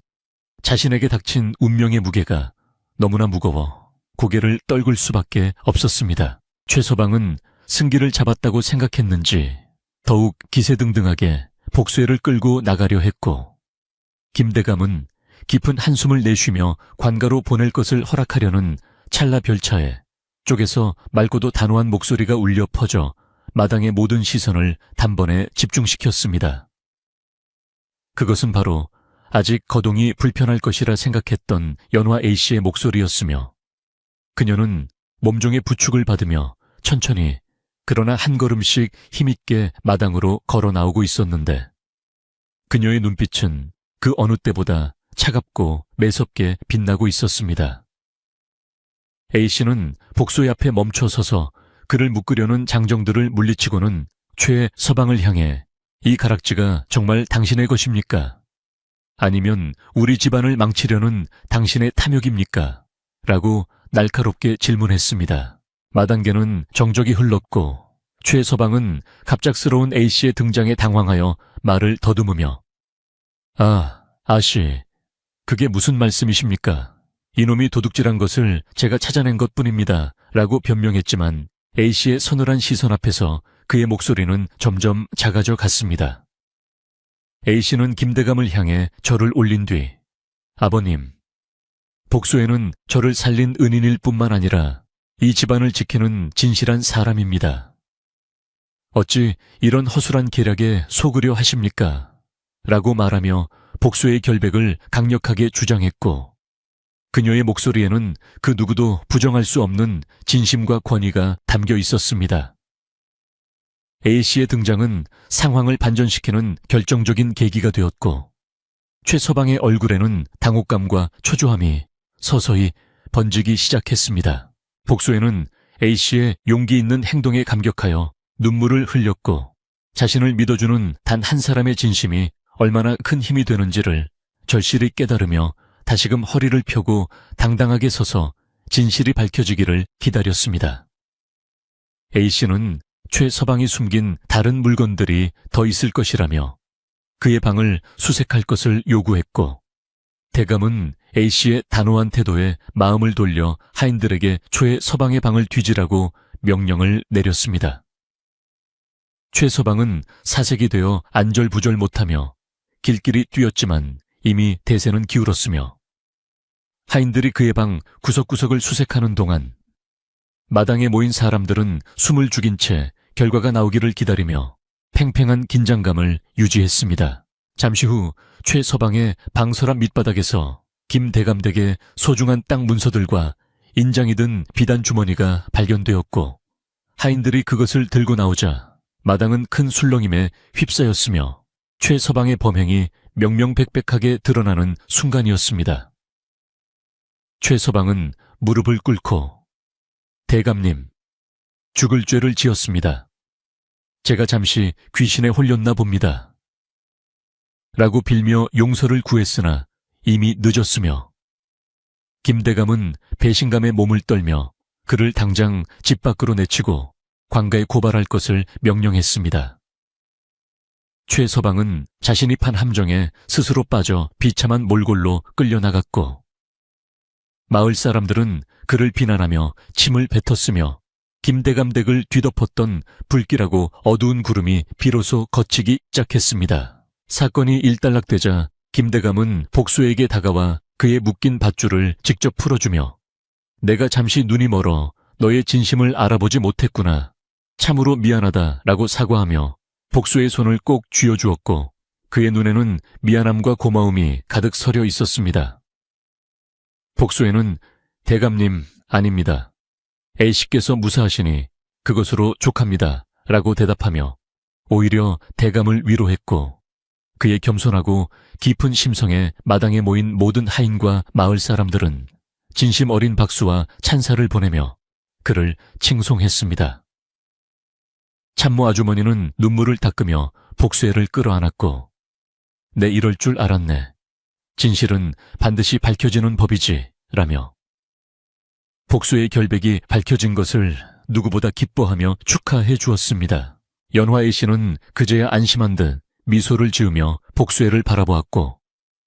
자신에게 닥친 운명의 무게가 너무나 무거워 고개를 떨굴 수밖에 없었습니다. 최 서방은 승기를 잡았다고 생각했는지 더욱 기세등등하게 복수회를 끌고 나가려 했고, 김대감은 깊은 한숨을 내쉬며 관가로 보낼 것을 허락하려는 찰나 별차에 쪽에서 맑고도 단호한 목소리가 울려 퍼져 마당의 모든 시선을 단번에 집중시켰습니다. 그것은 바로 아직 거동이 불편할 것이라 생각했던 연화 A씨의 목소리였으며, 그녀는 몸종의 부축을 받으며 천천히 그러나 한 걸음씩 힘있게 마당으로 걸어 나오고 있었는데, 그녀의 눈빛은 그 어느 때보다 차갑고 매섭게 빛나고 있었습니다. A씨는 복수의 앞에 멈춰 서서 그를 묶으려는 장정들을 물리치고는 최 서방을 향해 이 가락지가 정말 당신의 것입니까? 아니면 우리 집안을 망치려는 당신의 탐욕입니까? 라고 날카롭게 질문했습니다. 마당개는 정적이 흘렀고 최 서방은 갑작스러운 A씨의 등장에 당황하여 말을 더듬으며 아씨, 그게 무슨 말씀이십니까? 이놈이 도둑질한 것을 제가 찾아낸 것뿐입니다 라고 변명했지만 A씨의 서늘한 시선 앞에서 그의 목소리는 점점 작아져 갔습니다. A씨는 김대감을 향해 절을 올린 뒤 아버님, 복수회는 저를 살린 은인일 뿐만 아니라 이 집안을 지키는 진실한 사람입니다. 어찌 이런 허술한 계략에 속으려 하십니까? 라고 말하며 복수의 결백을 강력하게 주장했고, 그녀의 목소리에는 그 누구도 부정할 수 없는 진심과 권위가 담겨 있었습니다. A씨의 등장은 상황을 반전시키는 결정적인 계기가 되었고, 최 서방의 얼굴에는 당혹감과 초조함이 서서히 번지기 시작했습니다. 복수회는 A씨의 용기 있는 행동에 감격하여 눈물을 흘렸고, 자신을 믿어주는 단 한 사람의 진심이 얼마나 큰 힘이 되는지를 절실히 깨달으며 다시금 허리를 펴고 당당하게 서서 진실이 밝혀지기를 기다렸습니다. A씨는 최 서방이 숨긴 다른 물건들이 더 있을 것이라며 그의 방을 수색할 것을 요구했고, 대감은 A씨의 단호한 태도에 마음을 돌려 하인들에게 최 서방의 방을 뒤지라고 명령을 내렸습니다. 최 서방은 사색이 되어 안절부절 못하며 길길이 뛰었지만 이미 대세는 기울었으며, 하인들이 그의 방 구석구석을 수색하는 동안 마당에 모인 사람들은 숨을 죽인 채 결과가 나오기를 기다리며 팽팽한 긴장감을 유지했습니다. 잠시 후 최 서방의 방 서랍 밑바닥에서 김 대감댁의 소중한 땅 문서들과 인장이 든 비단 주머니가 발견되었고, 하인들이 그것을 들고 나오자 마당은 큰 술렁임에 휩싸였으며 최 서방의 범행이 명명백백하게 드러나는 순간이었습니다. 최 서방은 무릎을 꿇고 대감님, 죽을 죄를 지었습니다. 제가 잠시 귀신에 홀렸나 봅니다. 라고 빌며 용서를 구했으나 이미 늦었으며 김대감은 배신감에 몸을 떨며 그를 당장 집 밖으로 내치고 관가에 고발할 것을 명령했습니다. 최서방은 자신이 판 함정에 스스로 빠져 비참한 몰골로 끌려나갔고 마을 사람들은 그를 비난하며 침을 뱉었으며 김대감 댁을 뒤덮었던 불길하고 어두운 구름이 비로소 걷히기 시작했습니다. 사건이 일단락되자 김대감은 복수에게 다가와 그의 묶인 밧줄을 직접 풀어주며 내가 잠시 눈이 멀어 너의 진심을 알아보지 못했구나. 참으로 미안하다라고 사과하며 복수의 손을 꼭 쥐어주었고 그의 눈에는 미안함과 고마움이 가득 서려 있었습니다. 복수에는 대감님 아닙니다. A씨께서 무사하시니 그것으로 족합니다. 라고 대답하며 오히려 대감을 위로했고 그의 겸손하고 깊은 심성에 마당에 모인 모든 하인과 마을 사람들은 진심 어린 박수와 찬사를 보내며 그를 칭송했습니다. 참모 아주머니는 눈물을 닦으며 복수애를 끌어안았고 내 이럴 줄 알았네. 진실은 반드시 밝혀지는 법이지 라며 복수의 결백이 밝혀진 것을 누구보다 기뻐하며 축하해 주었습니다. 연화의 씨는 그제야 안심한 듯 미소를 지으며 복수애를 바라보았고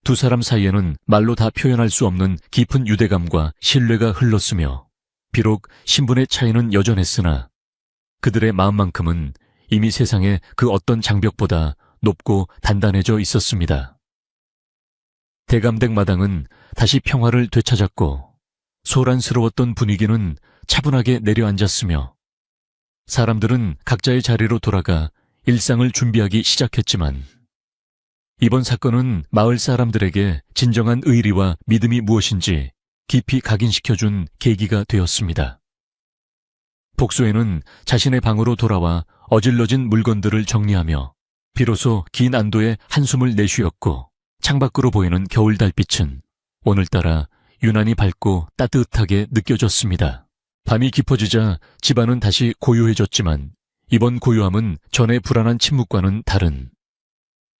두 사람 사이에는 말로 다 표현할 수 없는 깊은 유대감과 신뢰가 흘렀으며 비록 신분의 차이는 여전했으나 그들의 마음만큼은 이미 세상에 그 어떤 장벽보다 높고 단단해져 있었습니다. 대감댁 마당은 다시 평화를 되찾았고 소란스러웠던 분위기는 차분하게 내려앉았으며 사람들은 각자의 자리로 돌아가 일상을 준비하기 시작했지만 이번 사건은 마을 사람들에게 진정한 의리와 믿음이 무엇인지 깊이 각인시켜준 계기가 되었습니다. 복수에는 자신의 방으로 돌아와 어질러진 물건들을 정리하며 비로소 긴 안도의 한숨을 내쉬었고 창밖으로 보이는 겨울 달빛은 오늘따라 유난히 밝고 따뜻하게 느껴졌습니다. 밤이 깊어지자 집안은 다시 고요해졌지만 이번 고요함은 전의 불안한 침묵과는 다른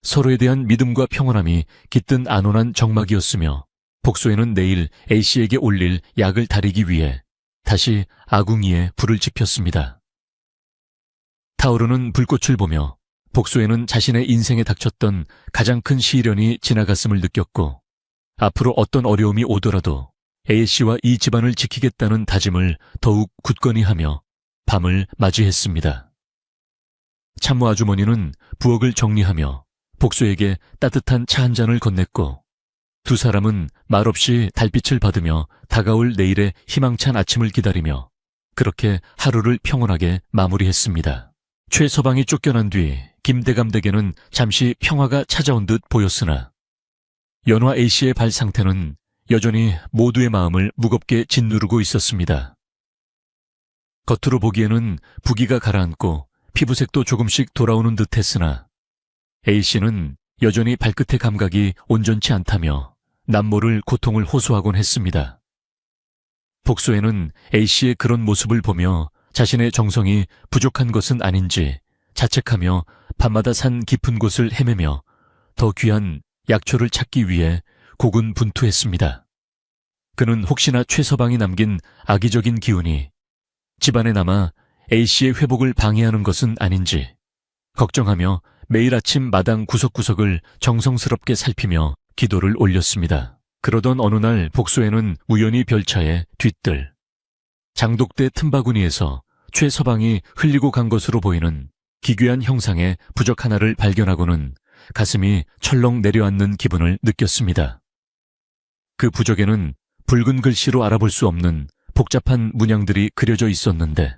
서로에 대한 믿음과 평온함이 깃든 안온한 정막이었으며 복수에는 내일 A씨에게 올릴 약을 다리기 위해 다시 아궁이에 불을 지폈습니다. 타오르는 불꽃을 보며 복수에는 자신의 인생에 닥쳤던 가장 큰 시련이 지나갔음을 느꼈고 앞으로 어떤 어려움이 오더라도 A씨와 이 집안을 지키겠다는 다짐을 더욱 굳건히 하며 밤을 맞이했습니다. 참모 아주머니는 부엌을 정리하며 복수에게 따뜻한 차 한 잔을 건넸고 두 사람은 말없이 달빛을 받으며 다가올 내일의 희망찬 아침을 기다리며 그렇게 하루를 평온하게 마무리했습니다. 최서방이 쫓겨난 뒤 김대감 댁에는 잠시 평화가 찾아온 듯 보였으나 연화 A씨의 발 상태는 여전히 모두의 마음을 무겁게 짓누르고 있었습니다. 겉으로 보기에는 부기가 가라앉고 피부색도 조금씩 돌아오는 듯 했으나 A씨는 여전히 발끝의 감각이 온전치 않다며 남모를 고통을 호소하곤 했습니다. 복수에는 A씨의 그런 모습을 보며 자신의 정성이 부족한 것은 아닌지 자책하며 밤마다 산 깊은 곳을 헤매며 더 귀한 약초를 찾기 위해 고군분투했습니다. 그는 혹시나 최서방이 남긴 악의적인 기운이 집안에 남아 A씨의 회복을 방해하는 것은 아닌지 걱정하며 매일 아침 마당 구석구석을 정성스럽게 살피며 기도를 올렸습니다. 그러던 어느 날 복수에는 우연히 별차에 뒤뜰 장독대 틈바구니에서 최서방이 흘리고 간 것으로 보이는 기괴한 형상의 부적 하나를 발견하고는 가슴이 철렁 내려앉는 기분을 느꼈습니다. 그 부적에는 붉은 글씨로 알아볼 수 없는 복잡한 문양들이 그려져 있었는데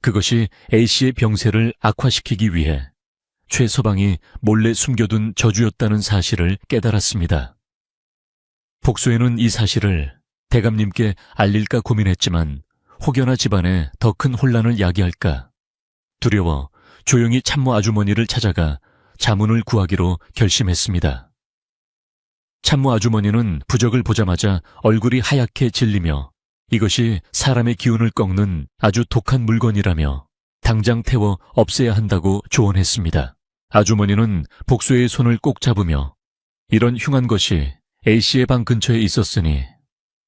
그것이 A씨의 병세를 악화시키기 위해 최서방이 몰래 숨겨둔 저주였다는 사실을 깨달았습니다. 복수에는 이 사실을 대감님께 알릴까 고민했지만 혹여나 집안에 더 큰 혼란을 야기할까 두려워 조용히 참모 아주머니를 찾아가 자문을 구하기로 결심했습니다. 참모 아주머니는 부적을 보자마자 얼굴이 하얗게 질리며 이것이 사람의 기운을 꺾는 아주 독한 물건이라며 당장 태워 없애야 한다고 조언했습니다. 아주머니는 복수의 손을 꼭 잡으며 이런 흉한 것이 A씨의 방 근처에 있었으니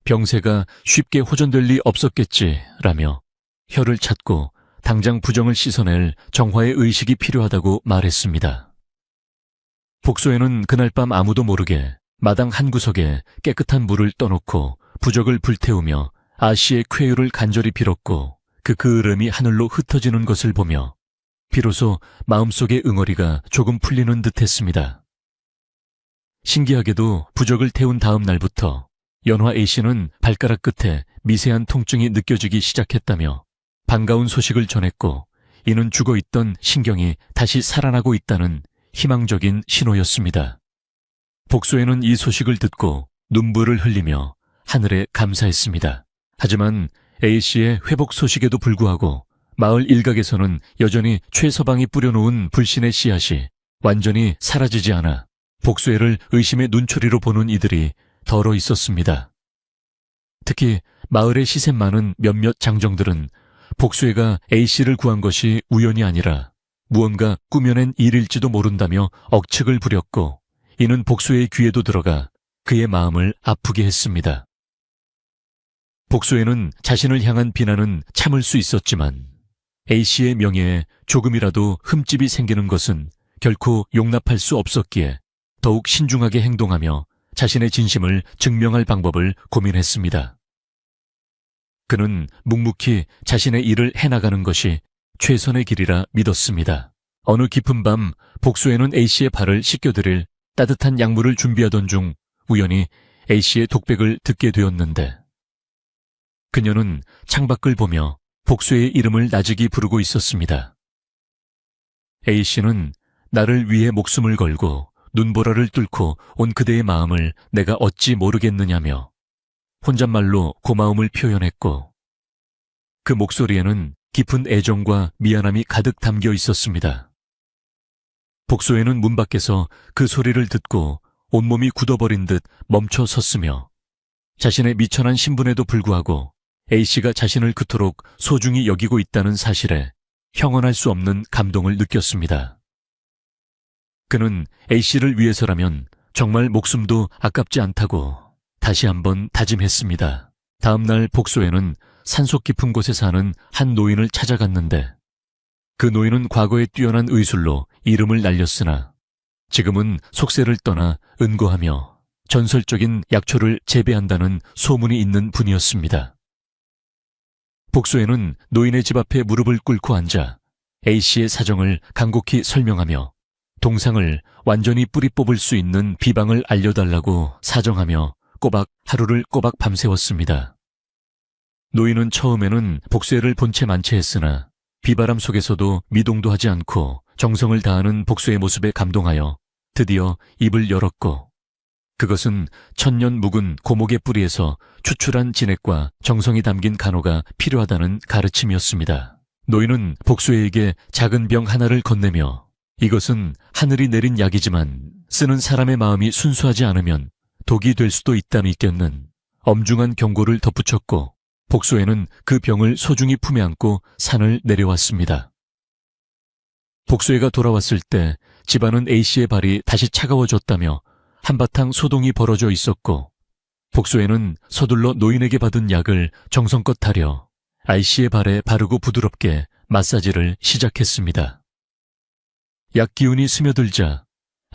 병세가 쉽게 호전될 리 없었겠지라며 혀를 찾고 당장 부정을 씻어낼 정화의 의식이 필요하다고 말했습니다. 복소에는 그날 밤 아무도 모르게 마당 한 구석에 깨끗한 물을 떠놓고 부적을 불태우며 아씨의 쾌유를 간절히 빌었고 그 그을음이 하늘로 흩어지는 것을 보며 비로소 마음속의 응어리가 조금 풀리는 듯했습니다. 신기하게도 부적을 태운 다음 날부터 연화 A씨는 발가락 끝에 미세한 통증이 느껴지기 시작했다며 반가운 소식을 전했고 이는 죽어있던 신경이 다시 살아나고 있다는 희망적인 신호였습니다. 복소에는 이 소식을 듣고 눈물을 흘리며 하늘에 감사했습니다. 하지만 A씨의 회복 소식에도 불구하고 마을 일각에서는 여전히 최서방이 뿌려놓은 불신의 씨앗이 완전히 사라지지 않아 복수애를 의심의 눈초리로 보는 이들이 덜어 있었습니다. 특히 마을에 시샘 많은 몇몇 장정들은 복수애가 A씨를 구한 것이 우연이 아니라 무언가 꾸며낸 일일지도 모른다며 억측을 부렸고 이는 복수애의 귀에도 들어가 그의 마음을 아프게 했습니다. 복수애는 자신을 향한 비난은 참을 수 있었지만 A씨의 명예에 조금이라도 흠집이 생기는 것은 결코 용납할 수 없었기에 더욱 신중하게 행동하며 자신의 진심을 증명할 방법을 고민했습니다. 그는 묵묵히 자신의 일을 해나가는 것이 최선의 길이라 믿었습니다. 어느 깊은 밤 복수애는 A씨의 발을 씻겨드릴 따뜻한 약물을 준비하던 중 우연히 A씨의 독백을 듣게 되었는데 그녀는 창밖을 보며 복수의 이름을 나직이 부르고 있었습니다. A씨는 나를 위해 목숨을 걸고 눈보라를 뚫고 온 그대의 마음을 내가 어찌 모르겠느냐며 혼잣말로 고마움을 표현했고 그 목소리에는 깊은 애정과 미안함이 가득 담겨 있었습니다. 복소에는 문 밖에서 그 소리를 듣고 온몸이 굳어버린 듯 멈춰 섰으며 자신의 미천한 신분에도 불구하고 A씨가 자신을 그토록 소중히 여기고 있다는 사실에 형언할 수 없는 감동을 느꼈습니다. 그는 A씨를 위해서라면 정말 목숨도 아깝지 않다고 다시 한번 다짐했습니다. 다음 날 복소에는 산속 깊은 곳에 사는 한 노인을 찾아갔는데 그 노인은 과거에 뛰어난 의술로 이름을 날렸으나 지금은 속세를 떠나 은고하며 전설적인 약초를 재배한다는 소문이 있는 분이었습니다. 복소에는 노인의 집 앞에 무릎을 꿇고 앉아 A씨의 사정을 간곡히 설명하며 동상을 완전히 뿌리 뽑을 수 있는 비방을 알려달라고 사정하며 하루를 꼬박 밤새웠습니다. 노인은 처음에는 복수애를 본체 만체했으나 비바람 속에서도 미동도 하지 않고 정성을 다하는 복수의 모습에 감동하여 드디어 입을 열었고 그것은 천년 묵은 고목의 뿌리에서 추출한 진액과 정성이 담긴 간호가 필요하다는 가르침이었습니다. 노인은 복수애에게 작은 병 하나를 건네며 이것은 하늘이 내린 약이지만 쓰는 사람의 마음이 순수하지 않으면 독이 될 수도 있다는 있겠는 엄중한 경고를 덧붙였고 복수애는 그 병을 소중히 품에 안고 산을 내려왔습니다. 복수애가 돌아왔을 때 집안은 A씨의 발이 다시 차가워졌다며 한바탕 소동이 벌어져 있었고 복수애는 서둘러 노인에게 받은 약을 정성껏 타려 A씨의 발에 바르고 부드럽게 마사지를 시작했습니다. 약 기운이 스며들자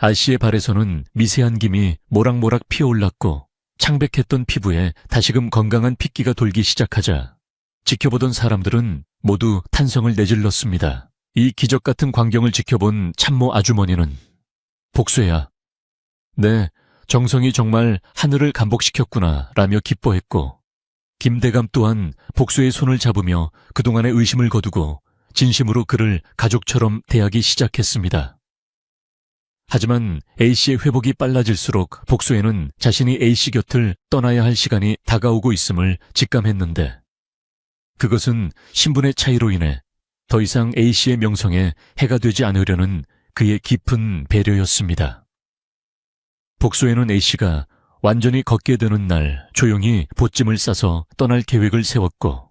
A씨의 발에서는 미세한 김이 모락모락 피어올랐고 창백했던 피부에 다시금 건강한 핏기가 돌기 시작하자 지켜보던 사람들은 모두 탄성을 내질렀습니다. 이 기적 같은 광경을 지켜본 참모 아주머니는 복수애야, 네, 정성이 정말 하늘을 감복시켰구나 라며 기뻐했고 김대감 또한 복수의 손을 잡으며 그동안의 의심을 거두고 진심으로 그를 가족처럼 대하기 시작했습니다. 하지만 A씨의 회복이 빨라질수록 복수애는 자신이 A씨 곁을 떠나야 할 시간이 다가오고 있음을 직감했는데 그것은 신분의 차이로 인해 더 이상 A씨의 명성에 해가 되지 않으려는 그의 깊은 배려였습니다. 복수애는 A씨가 완전히 걷게 되는 날 조용히 보찜을 싸서 떠날 계획을 세웠고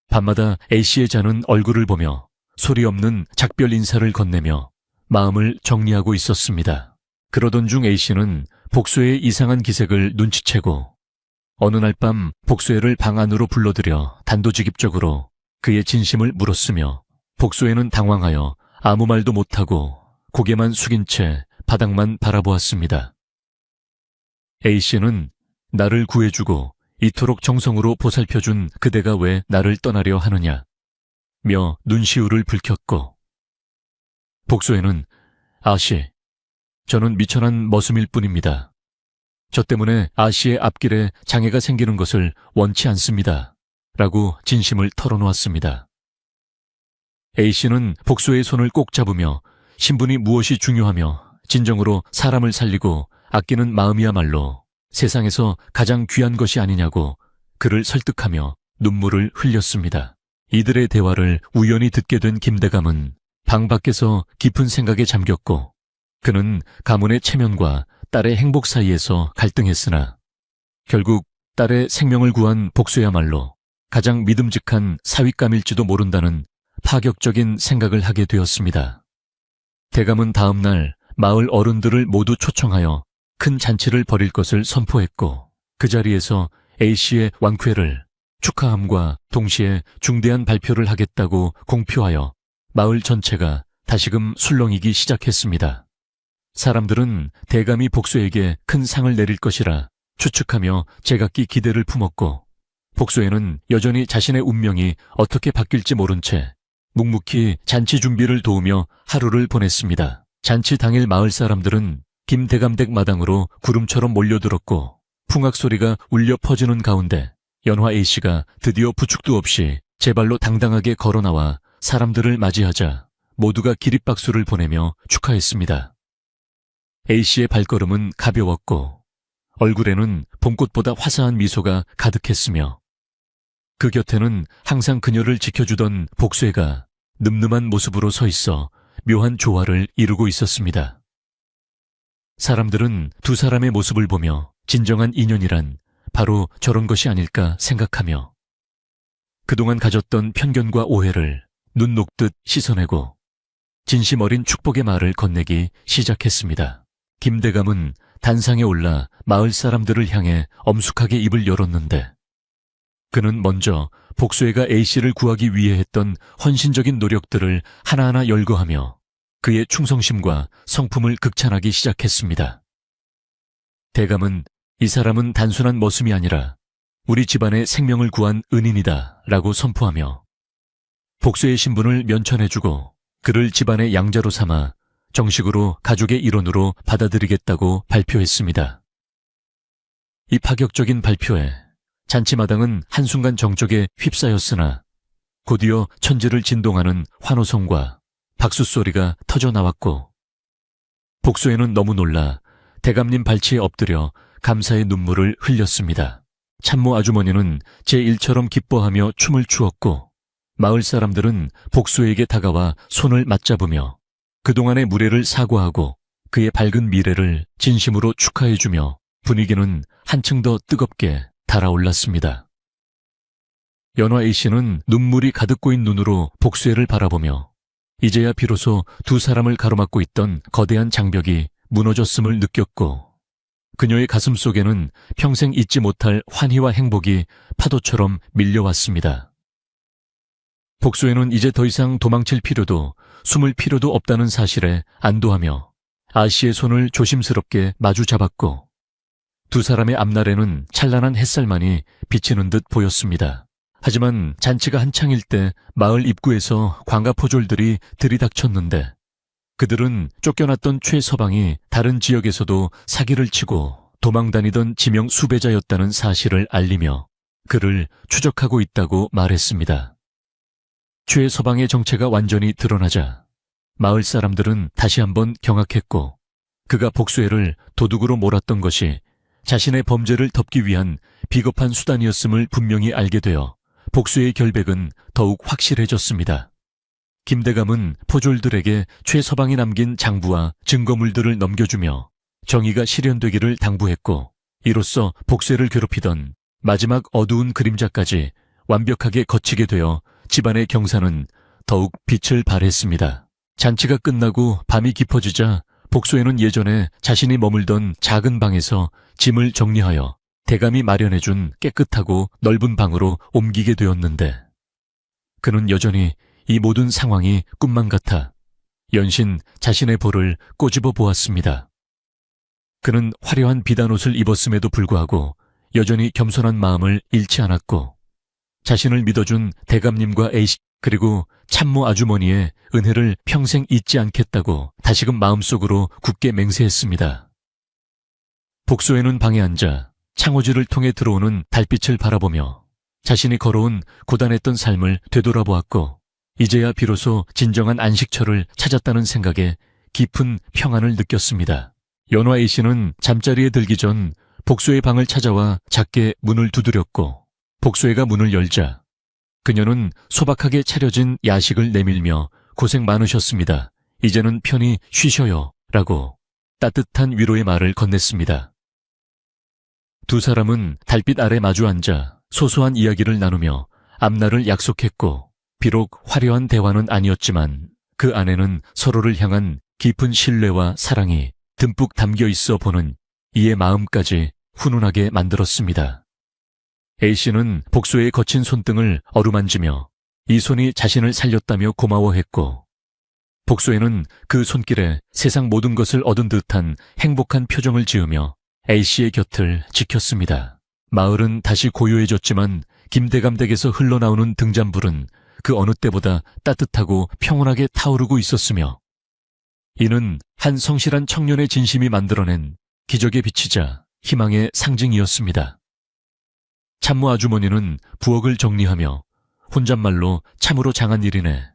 밤마다 A씨의 자는 얼굴을 보며 소리 없는 작별 인사를 건네며 마음을 정리하고 있었습니다. 그러던 중 A씨는 복수의 이상한 기색을 눈치채고 어느 날 밤 복수애를 방 안으로 불러들여 단도직입적으로 그의 진심을 물었으며 복수애는 당황하여 아무 말도 못하고 고개만 숙인 채 바닥만 바라보았습니다. A씨는 나를 구해주고 이토록 정성으로 보살펴준 그대가 왜 나를 떠나려 하느냐 며 눈시울을 붉혔고 복수애는 아씨, 저는 미천한 머슴일 뿐입니다. 저 때문에 아씨의 앞길에 장애가 생기는 것을 원치 않습니다. 라고 진심을 털어놓았습니다. A씨는 복수의 손을 꼭 잡으며 신분이 무엇이 중요하며 진정으로 사람을 살리고 아끼는 마음이야말로 세상에서 가장 귀한 것이 아니냐고 그를 설득하며 눈물을 흘렸습니다. 이들의 대화를 우연히 듣게 된 김대감은 방 밖에서 깊은 생각에 잠겼고 그는 가문의 체면과 딸의 행복 사이에서 갈등했으나 결국 딸의 생명을 구한 복수야말로 가장 믿음직한 사윗감일지도 모른다는 파격적인 생각을 하게 되었습니다. 대감은 다음 날 마을 어른들을 모두 초청하여 큰 잔치를 벌일 것을 선포했고 그 자리에서 A씨의 완쾌를 축하함과 동시에 중대한 발표를 하겠다고 공표하여 마을 전체가 다시금 술렁이기 시작했습니다. 사람들은 대감이 복수에게 큰 상을 내릴 것이라 추측하며 제각기 기대를 품었고 복수에는 여전히 자신의 운명이 어떻게 바뀔지 모른 채 묵묵히 잔치 준비를 도우며 하루를 보냈습니다. 잔치 당일 마을 사람들은 김대감댁 마당으로 구름처럼 몰려들었고 풍악 소리가 울려 퍼지는 가운데 연화 A씨가 드디어 부축도 없이 제 발로 당당하게 걸어나와 사람들을 맞이하자 모두가 기립박수를 보내며 축하했습니다. A씨의 발걸음은 가벼웠고 얼굴에는 봄꽃보다 화사한 미소가 가득했으며 그 곁에는 항상 그녀를 지켜주던 복수애가 늠름한 모습으로 서 있어 묘한 조화를 이루고 있었습니다. 사람들은 두 사람의 모습을 보며 진정한 인연이란 바로 저런 것이 아닐까 생각하며 그동안 가졌던 편견과 오해를 눈 녹듯 씻어내고 진심 어린 축복의 말을 건네기 시작했습니다. 김대감은 단상에 올라 마을 사람들을 향해 엄숙하게 입을 열었는데 그는 먼저 복수애가 A씨를 구하기 위해 했던 헌신적인 노력들을 하나하나 열거하며 그의 충성심과 성품을 극찬하기 시작했습니다. 대감은 이 사람은 단순한 머슴이 아니라 우리 집안의 생명을 구한 은인이다 라고 선포하며 복수의 신분을 면천해주고 그를 집안의 양자로 삼아 정식으로 가족의 일원으로 받아들이겠다고 발표했습니다. 이 파격적인 발표에 잔치마당은 한순간 정적에 휩싸였으나 곧이어 천지를 진동하는 환호성과 박수소리가 터져나왔고 복수에는 너무 놀라 대감님 발치에 엎드려 감사의 눈물을 흘렸습니다. 참모 아주머니는 제1처럼 기뻐하며 춤을 추었고 마을 사람들은 복수에게 다가와 손을 맞잡으며 그동안의 무례를 사과하고 그의 밝은 미래를 진심으로 축하해주며 분위기는 한층 더 뜨겁게 달아올랐습니다. 연화 A씨는 눈물이 가득 고인 눈으로 복수애를 바라보며 이제야 비로소 두 사람을 가로막고 있던 거대한 장벽이 무너졌음을 느꼈고 그녀의 가슴 속에는 평생 잊지 못할 환희와 행복이 파도처럼 밀려왔습니다. 복수애는 이제 더 이상 도망칠 필요도 숨을 필요도 없다는 사실에 안도하며 아씨의 손을 조심스럽게 마주 잡았고 두 사람의 앞날에는 찬란한 햇살만이 비치는 듯 보였습니다. 하지만 잔치가 한창일 때 마을 입구에서 광가포졸들이 들이닥쳤는데 그들은 쫓겨났던 최서방이 다른 지역에서도 사기를 치고 도망다니던 지명 수배자였다는 사실을 알리며 그를 추적하고 있다고 말했습니다. 최서방의 정체가 완전히 드러나자 마을 사람들은 다시 한번 경악했고 그가 복수애를 도둑으로 몰았던 것이 자신의 범죄를 덮기 위한 비겁한 수단이었음을 분명히 알게 되어 복수의 결백은 더욱 확실해졌습니다. 김대감은 포졸들에게 최서방이 남긴 장부와 증거물들을 넘겨주며 정의가 실현되기를 당부했고 이로써 복수를 괴롭히던 마지막 어두운 그림자까지 완벽하게 거치게 되어 집안의 경사는 더욱 빛을 발했습니다. 잔치가 끝나고 밤이 깊어지자 복소에는 예전에 자신이 머물던 작은 방에서 짐을 정리하여 대감이 마련해준 깨끗하고 넓은 방으로 옮기게 되었는데 그는 여전히 이 모든 상황이 꿈만 같아 연신 자신의 볼을 꼬집어 보았습니다. 그는 화려한 비단옷을 입었음에도 불구하고 여전히 겸손한 마음을 잃지 않았고 자신을 믿어준 대감님과 A씨 그리고 참모 아주머니의 은혜를 평생 잊지 않겠다고 다시금 마음속으로 굳게 맹세했습니다. 복소에는 방에 앉아 창호지를 통해 들어오는 달빛을 바라보며 자신이 걸어온 고단했던 삶을 되돌아보았고 이제야 비로소 진정한 안식처를 찾았다는 생각에 깊은 평안을 느꼈습니다. 연화 A씨는 잠자리에 들기 전 복소의 방을 찾아와 작게 문을 두드렸고 복소애가 문을 열자 그녀는 소박하게 차려진 야식을 내밀며 고생 많으셨습니다. 이제는 편히 쉬셔요 라고 따뜻한 위로의 말을 건넸습니다. 두 사람은 달빛 아래 마주 앉아 소소한 이야기를 나누며 앞날을 약속했고 비록 화려한 대화는 아니었지만 그 안에는 서로를 향한 깊은 신뢰와 사랑이 듬뿍 담겨 있어 보는 이의 마음까지 훈훈하게 만들었습니다. A씨는 복소의 거친 손등을 어루만지며 이 손이 자신을 살렸다며 고마워했고 복소에는 그 손길에 세상 모든 것을 얻은 듯한 행복한 표정을 지으며 A씨의 곁을 지켰습니다. 마을은 다시 고요해졌지만 김대감 댁에서 흘러나오는 등잔불은 그 어느 때보다 따뜻하고 평온하게 타오르고 있었으며 이는 한 성실한 청년의 진심이 만들어낸 기적의 빛이자 희망의 상징이었습니다. 참모 아주머니는 부엌을 정리하며 혼잣말로 참으로 장한 일이네.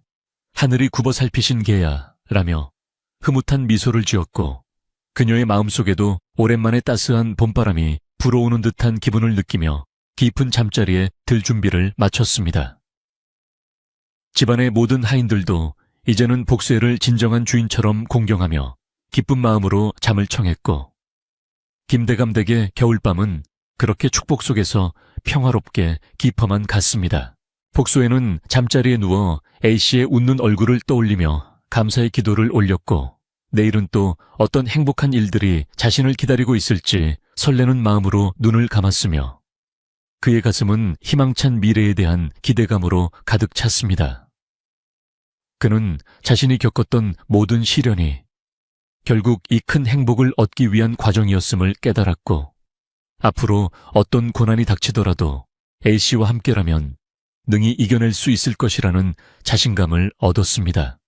하늘이 굽어 살피신 개야 라며 흐뭇한 미소를 지었고 그녀의 마음속에도 오랜만에 따스한 봄바람이 불어오는 듯한 기분을 느끼며 깊은 잠자리에 들 준비를 마쳤습니다. 집안의 모든 하인들도 이제는 복수애를 진정한 주인처럼 공경하며 기쁜 마음으로 잠을 청했고 김대감 댁의 겨울밤은 그렇게 축복 속에서 평화롭게 깊어만 갔습니다. 복수애는 잠자리에 누워 A씨의 웃는 얼굴을 떠올리며 감사의 기도를 올렸고 내일은 또 어떤 행복한 일들이 자신을 기다리고 있을지 설레는 마음으로 눈을 감았으며 그의 가슴은 희망찬 미래에 대한 기대감으로 가득 찼습니다. 그는 자신이 겪었던 모든 시련이 결국 이 큰 행복을 얻기 위한 과정이었음을 깨달았고 앞으로 어떤 고난이 닥치더라도 A씨와 함께라면 능히 이겨낼 수 있을 것이라는 자신감을 얻었습니다.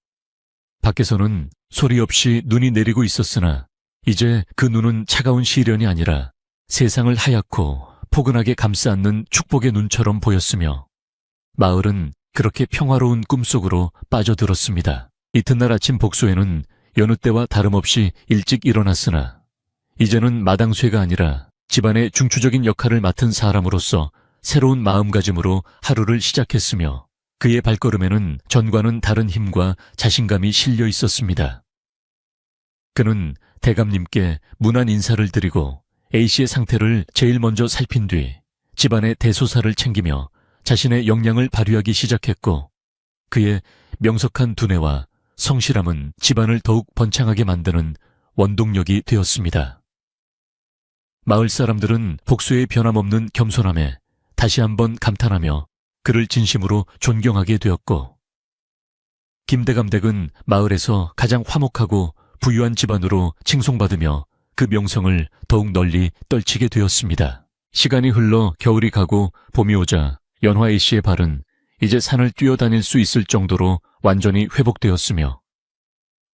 밖에서는 소리 없이 눈이 내리고 있었으나 이제 그 눈은 차가운 시련이 아니라 세상을 하얗고 포근하게 감싸안는 축복의 눈처럼 보였으며 마을은 그렇게 평화로운 꿈속으로 빠져들었습니다. 이튿날 아침 복수에는 여느 때와 다름없이 일찍 일어났으나 이제는 마당쇠가 아니라 집안의 중추적인 역할을 맡은 사람으로서 새로운 마음가짐으로 하루를 시작했으며 그의 발걸음에는 전과는 다른 힘과 자신감이 실려 있었습니다. 그는 대감님께 문안 인사를 드리고 A씨의 상태를 제일 먼저 살핀 뒤 집안의 대소사를 챙기며 자신의 역량을 발휘하기 시작했고 그의 명석한 두뇌와 성실함은 집안을 더욱 번창하게 만드는 원동력이 되었습니다. 마을 사람들은 복수의 변함없는 겸손함에 다시 한번 감탄하며 그를 진심으로 존경하게 되었고 김대감 댁은 마을에서 가장 화목하고 부유한 집안으로 칭송받으며 그 명성을 더욱 널리 떨치게 되었습니다. 시간이 흘러 겨울이 가고 봄이 오자 연화 A씨의 발은 이제 산을 뛰어다닐 수 있을 정도로 완전히 회복되었으며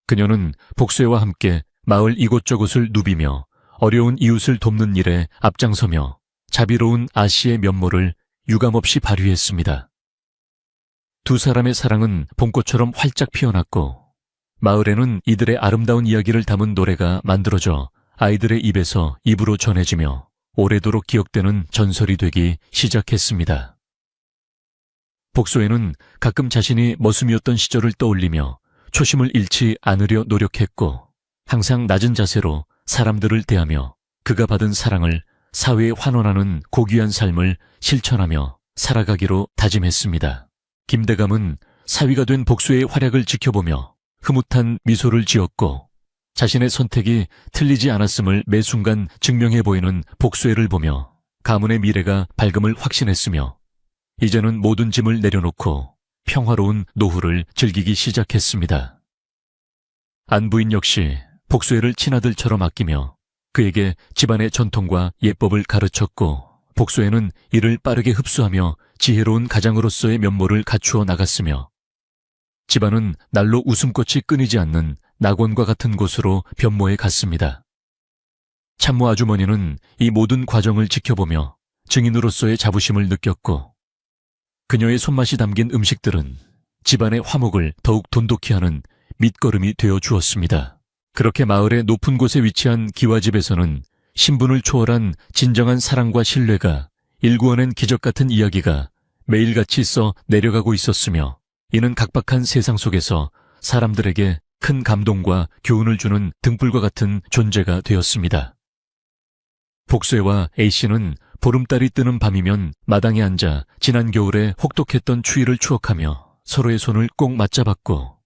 그녀는 복수애와 함께 마을 이곳저곳을 누비며 어려운 이웃을 돕는 일에 앞장서며 자비로운 아씨의 면모를 유감없이 발휘했습니다. 두 사람의 사랑은 봄꽃처럼 활짝 피어났고 마을에는 이들의 아름다운 이야기를 담은 노래가 만들어져 아이들의 입에서 입으로 전해지며 오래도록 기억되는 전설이 되기 시작했습니다. 복소에는 가끔 자신이 머슴이었던 시절을 떠올리며 초심을 잃지 않으려 노력했고 항상 낮은 자세로 사람들을 대하며 그가 받은 사랑을 사회에 환원하는 고귀한 삶을 실천하며 살아가기로 다짐했습니다. 김대감은 사위가 된 복수의 활약을 지켜보며 흐뭇한 미소를 지었고 자신의 선택이 틀리지 않았음을 매 순간 증명해 보이는 복수애를 보며 가문의 미래가 밝음을 확신했으며 이제는 모든 짐을 내려놓고 평화로운 노후를 즐기기 시작했습니다. 안부인 역시 복수애를 친아들처럼 아끼며 그에게 집안의 전통과 예법을 가르쳤고 복수애는 이를 빠르게 흡수하며 지혜로운 가장으로서의 면모를 갖추어 나갔으며 집안은 날로 웃음꽃이 끊이지 않는 낙원과 같은 곳으로 변모해 갔습니다. 참모 아주머니는 이 모든 과정을 지켜보며 증인으로서의 자부심을 느꼈고 그녀의 손맛이 담긴 음식들은 집안의 화목을 더욱 돈독히 하는 밑거름이 되어 주었습니다. 그렇게 마을의 높은 곳에 위치한 기와집에서는 신분을 초월한 진정한 사랑과 신뢰가 일구어낸 기적 같은 이야기가 매일같이 써 내려가고 있었으며 이는 각박한 세상 속에서 사람들에게 큰 감동과 교훈을 주는 등불과 같은 존재가 되었습니다. 복수애와 A씨는 보름달이 뜨는 밤이면 마당에 앉아 지난 겨울에 혹독했던 추위를 추억하며 서로의 손을 꼭 맞잡았고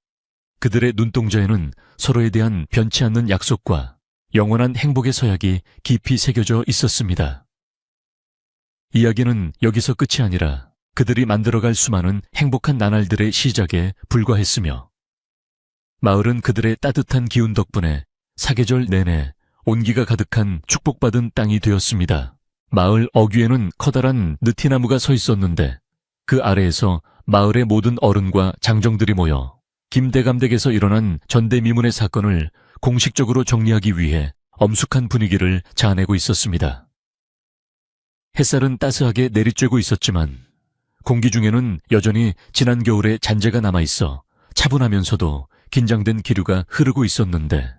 그들의 눈동자에는 서로에 대한 변치 않는 약속과 영원한 행복의 서약이 깊이 새겨져 있었습니다. 이야기는 여기서 끝이 아니라 그들이 만들어갈 수많은 행복한 나날들의 시작에 불과했으며 마을은 그들의 따뜻한 기운 덕분에 사계절 내내 온기가 가득한 축복받은 땅이 되었습니다. 마을 어귀에는 커다란 느티나무가 서 있었는데 그 아래에서 마을의 모든 어른과 장정들이 모여 김대감댁에서 일어난 전대미문의 사건을 공식적으로 정리하기 위해 엄숙한 분위기를 자아내고 있었습니다. 햇살은 따스하게 내리쬐고 있었지만 공기 중에는 여전히 지난 겨울의 잔재가 남아있어 차분하면서도 긴장된 기류가 흐르고 있었는데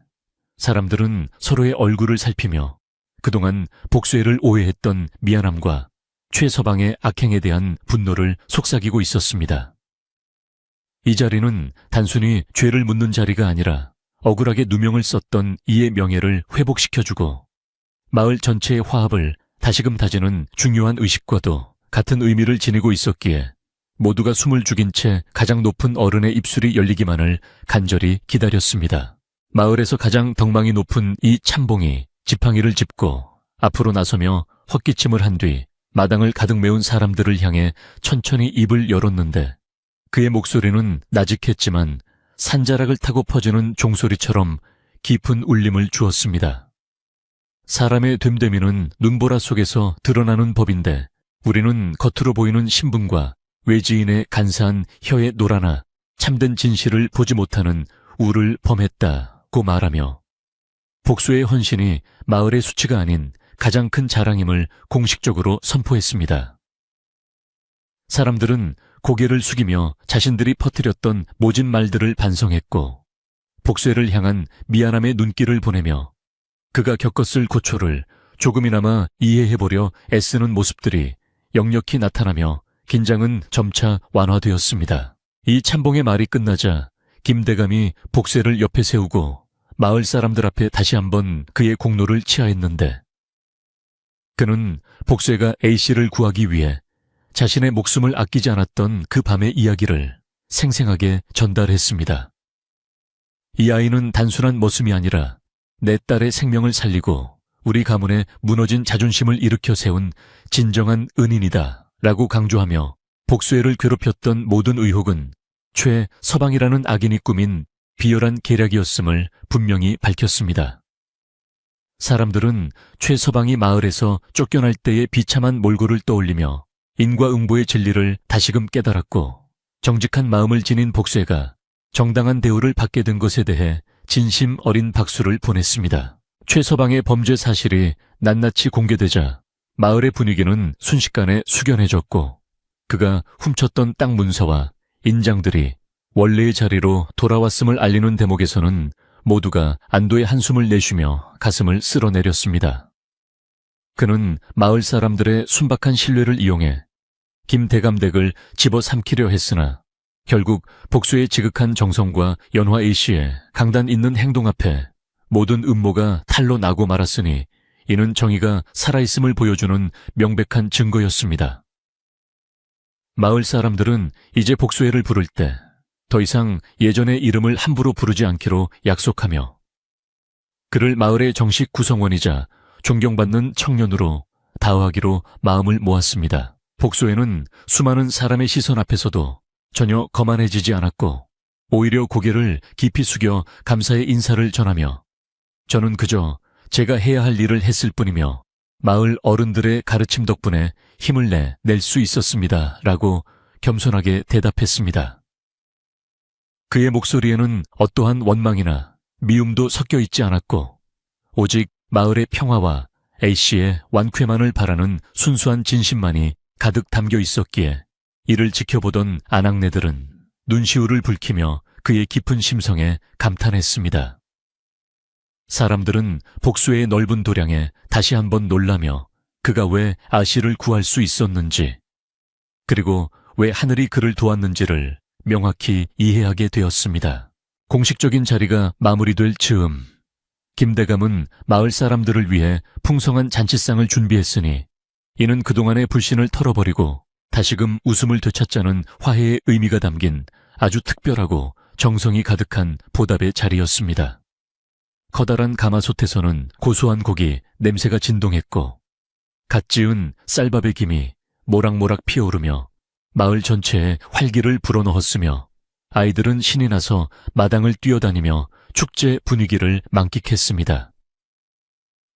사람들은 서로의 얼굴을 살피며 그동안 복수애를 오해했던 미안함과 최서방의 악행에 대한 분노를 속삭이고 있었습니다. 이 자리는 단순히 죄를 묻는 자리가 아니라 억울하게 누명을 썼던 이의 명예를 회복시켜주고 마을 전체의 화합을 다시금 다지는 중요한 의식과도 같은 의미를 지니고 있었기에 모두가 숨을 죽인 채 가장 높은 어른의 입술이 열리기만을 간절히 기다렸습니다. 마을에서 가장 덕망이 높은 이 참봉이 지팡이를 짚고 앞으로 나서며 헛기침을 한 뒤 마당을 가득 메운 사람들을 향해 천천히 입을 열었는데 그의 목소리는 나직했지만 산자락을 타고 퍼지는 종소리처럼 깊은 울림을 주었습니다. 사람의 됨됨이는 눈보라 속에서 드러나는 법인데 우리는 겉으로 보이는 신분과 외지인의 간사한 혀의 노라나 참된 진실을 보지 못하는 우를 범했다고 말하며 복수의 헌신이 마을의 수치가 아닌 가장 큰 자랑임을 공식적으로 선포했습니다. 사람들은 고개를 숙이며 자신들이 퍼뜨렸던 모진 말들을 반성했고 복수애를 향한 미안함의 눈길을 보내며 그가 겪었을 고초를 조금이나마 이해해보려 애쓰는 모습들이 역력히 나타나며 긴장은 점차 완화되었습니다. 이 참봉의 말이 끝나자 김대감이 복수애를 옆에 세우고 마을 사람들 앞에 다시 한번 그의 공로를 치하했는데 그는 복수애가 A씨를 구하기 위해 자신의 목숨을 아끼지 않았던 그 밤의 이야기를 생생하게 전달했습니다. 이 아이는 단순한 머슴이 아니라 내 딸의 생명을 살리고 우리 가문의 무너진 자존심을 일으켜 세운 진정한 은인이다 라고 강조하며 복수애를 괴롭혔던 모든 의혹은 최서방이라는 악인이 꾸민 비열한 계략이었음을 분명히 밝혔습니다. 사람들은 최서방이 마을에서 쫓겨날 때의 비참한 몰골을 떠올리며 인과응보의 진리를 다시금 깨달았고 정직한 마음을 지닌 복수애가 정당한 대우를 받게 된 것에 대해 진심 어린 박수를 보냈습니다. 최서방의 범죄 사실이 낱낱이 공개되자 마을의 분위기는 순식간에 숙연해졌고 그가 훔쳤던 땅 문서와 인장들이 원래의 자리로 돌아왔음을 알리는 대목에서는 모두가 안도의 한숨을 내쉬며 가슴을 쓸어내렸습니다. 그는 마을 사람들의 순박한 신뢰를 이용해 김대감댁을 집어삼키려 했으나 결국 복수의 지극한 정성과 연화 A씨의 강단 있는 행동 앞에 모든 음모가 탈로 나고 말았으니 이는 정의가 살아있음을 보여주는 명백한 증거였습니다. 마을 사람들은 이제 복수애를 부를 때 더 이상 예전의 이름을 함부로 부르지 않기로 약속하며 그를 마을의 정식 구성원이자 존경받는 청년으로 다하기로 마음을 모았습니다. 복소에는 수많은 사람의 시선 앞에서도 전혀 거만해지지 않았고 오히려 고개를 깊이 숙여 감사의 인사를 전하며 저는 그저 제가 해야 할 일을 했을 뿐이며 마을 어른들의 가르침 덕분에 힘을 낼 수 있었습니다. 라고 겸손하게 대답했습니다. 그의 목소리에는 어떠한 원망이나 미움도 섞여 있지 않았고 오직 마을의 평화와 A씨의 완쾌만을 바라는 순수한 진심만이 가득 담겨 있었기에 이를 지켜보던 아낙네들은 눈시울을 붉히며 그의 깊은 심성에 감탄했습니다. 사람들은 복수의 넓은 도량에 다시 한번 놀라며 그가 왜 아씨를 구할 수 있었는지 그리고 왜 하늘이 그를 도왔는지를 명확히 이해하게 되었습니다. 공식적인 자리가 마무리될 즈음 김대감은 마을 사람들을 위해 풍성한 잔치상을 준비했으니 이는 그동안의 불신을 털어버리고 다시금 웃음을 되찾자는 화해의 의미가 담긴 아주 특별하고 정성이 가득한 보답의 자리였습니다. 커다란 가마솥에서는 고소한 고기 냄새가 진동했고 갓 지은 쌀밥의 김이 모락모락 피어오르며 마을 전체에 활기를 불어넣었으며 아이들은 신이 나서 마당을 뛰어다니며 축제 분위기를 만끽했습니다.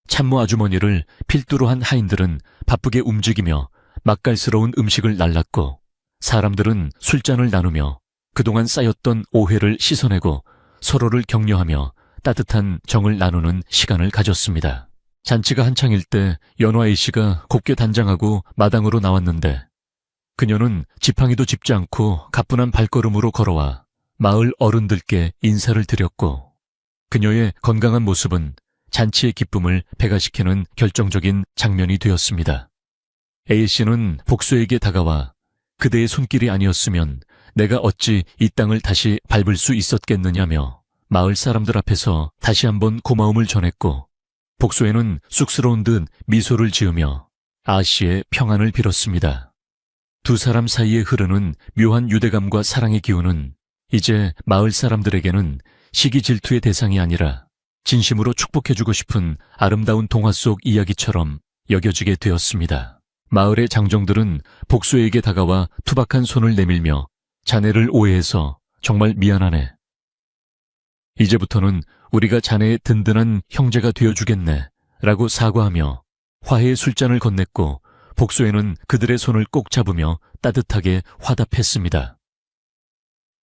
참모 아주머니를 필두로 한 하인들은 바쁘게 움직이며 맛깔스러운 음식을 날랐고 사람들은 술잔을 나누며 그동안 쌓였던 오해를 씻어내고 서로를 격려하며 따뜻한 정을 나누는 시간을 가졌습니다. 잔치가 한창일 때 연화 A씨가 곱게 단장하고 마당으로 나왔는데 그녀는 지팡이도 짚지 않고 가뿐한 발걸음으로 걸어와 마을 어른들께 인사를 드렸고 그녀의 건강한 모습은 잔치의 기쁨을 배가시키는 결정적인 장면이 되었습니다. A씨는 복수에게 다가와 그대의 손길이 아니었으면 내가 어찌 이 땅을 다시 밟을 수 있었겠느냐며 마을 사람들 앞에서 다시 한번 고마움을 전했고 복수에는 쑥스러운 듯 미소를 지으며 아씨의 평안을 빌었습니다. 두 사람 사이에 흐르는 묘한 유대감과 사랑의 기운은 이제 마을 사람들에게는 시기 질투의 대상이 아니라 진심으로 축복해주고 싶은 아름다운 동화 속 이야기처럼 여겨지게 되었습니다. 마을의 장정들은 복수에게 다가와 투박한 손을 내밀며 자네를 오해해서 정말 미안하네. 이제부터는 우리가 자네의 든든한 형제가 되어주겠네 라고 사과하며 화해의 술잔을 건넸고 복수에는 그들의 손을 꼭 잡으며 따뜻하게 화답했습니다.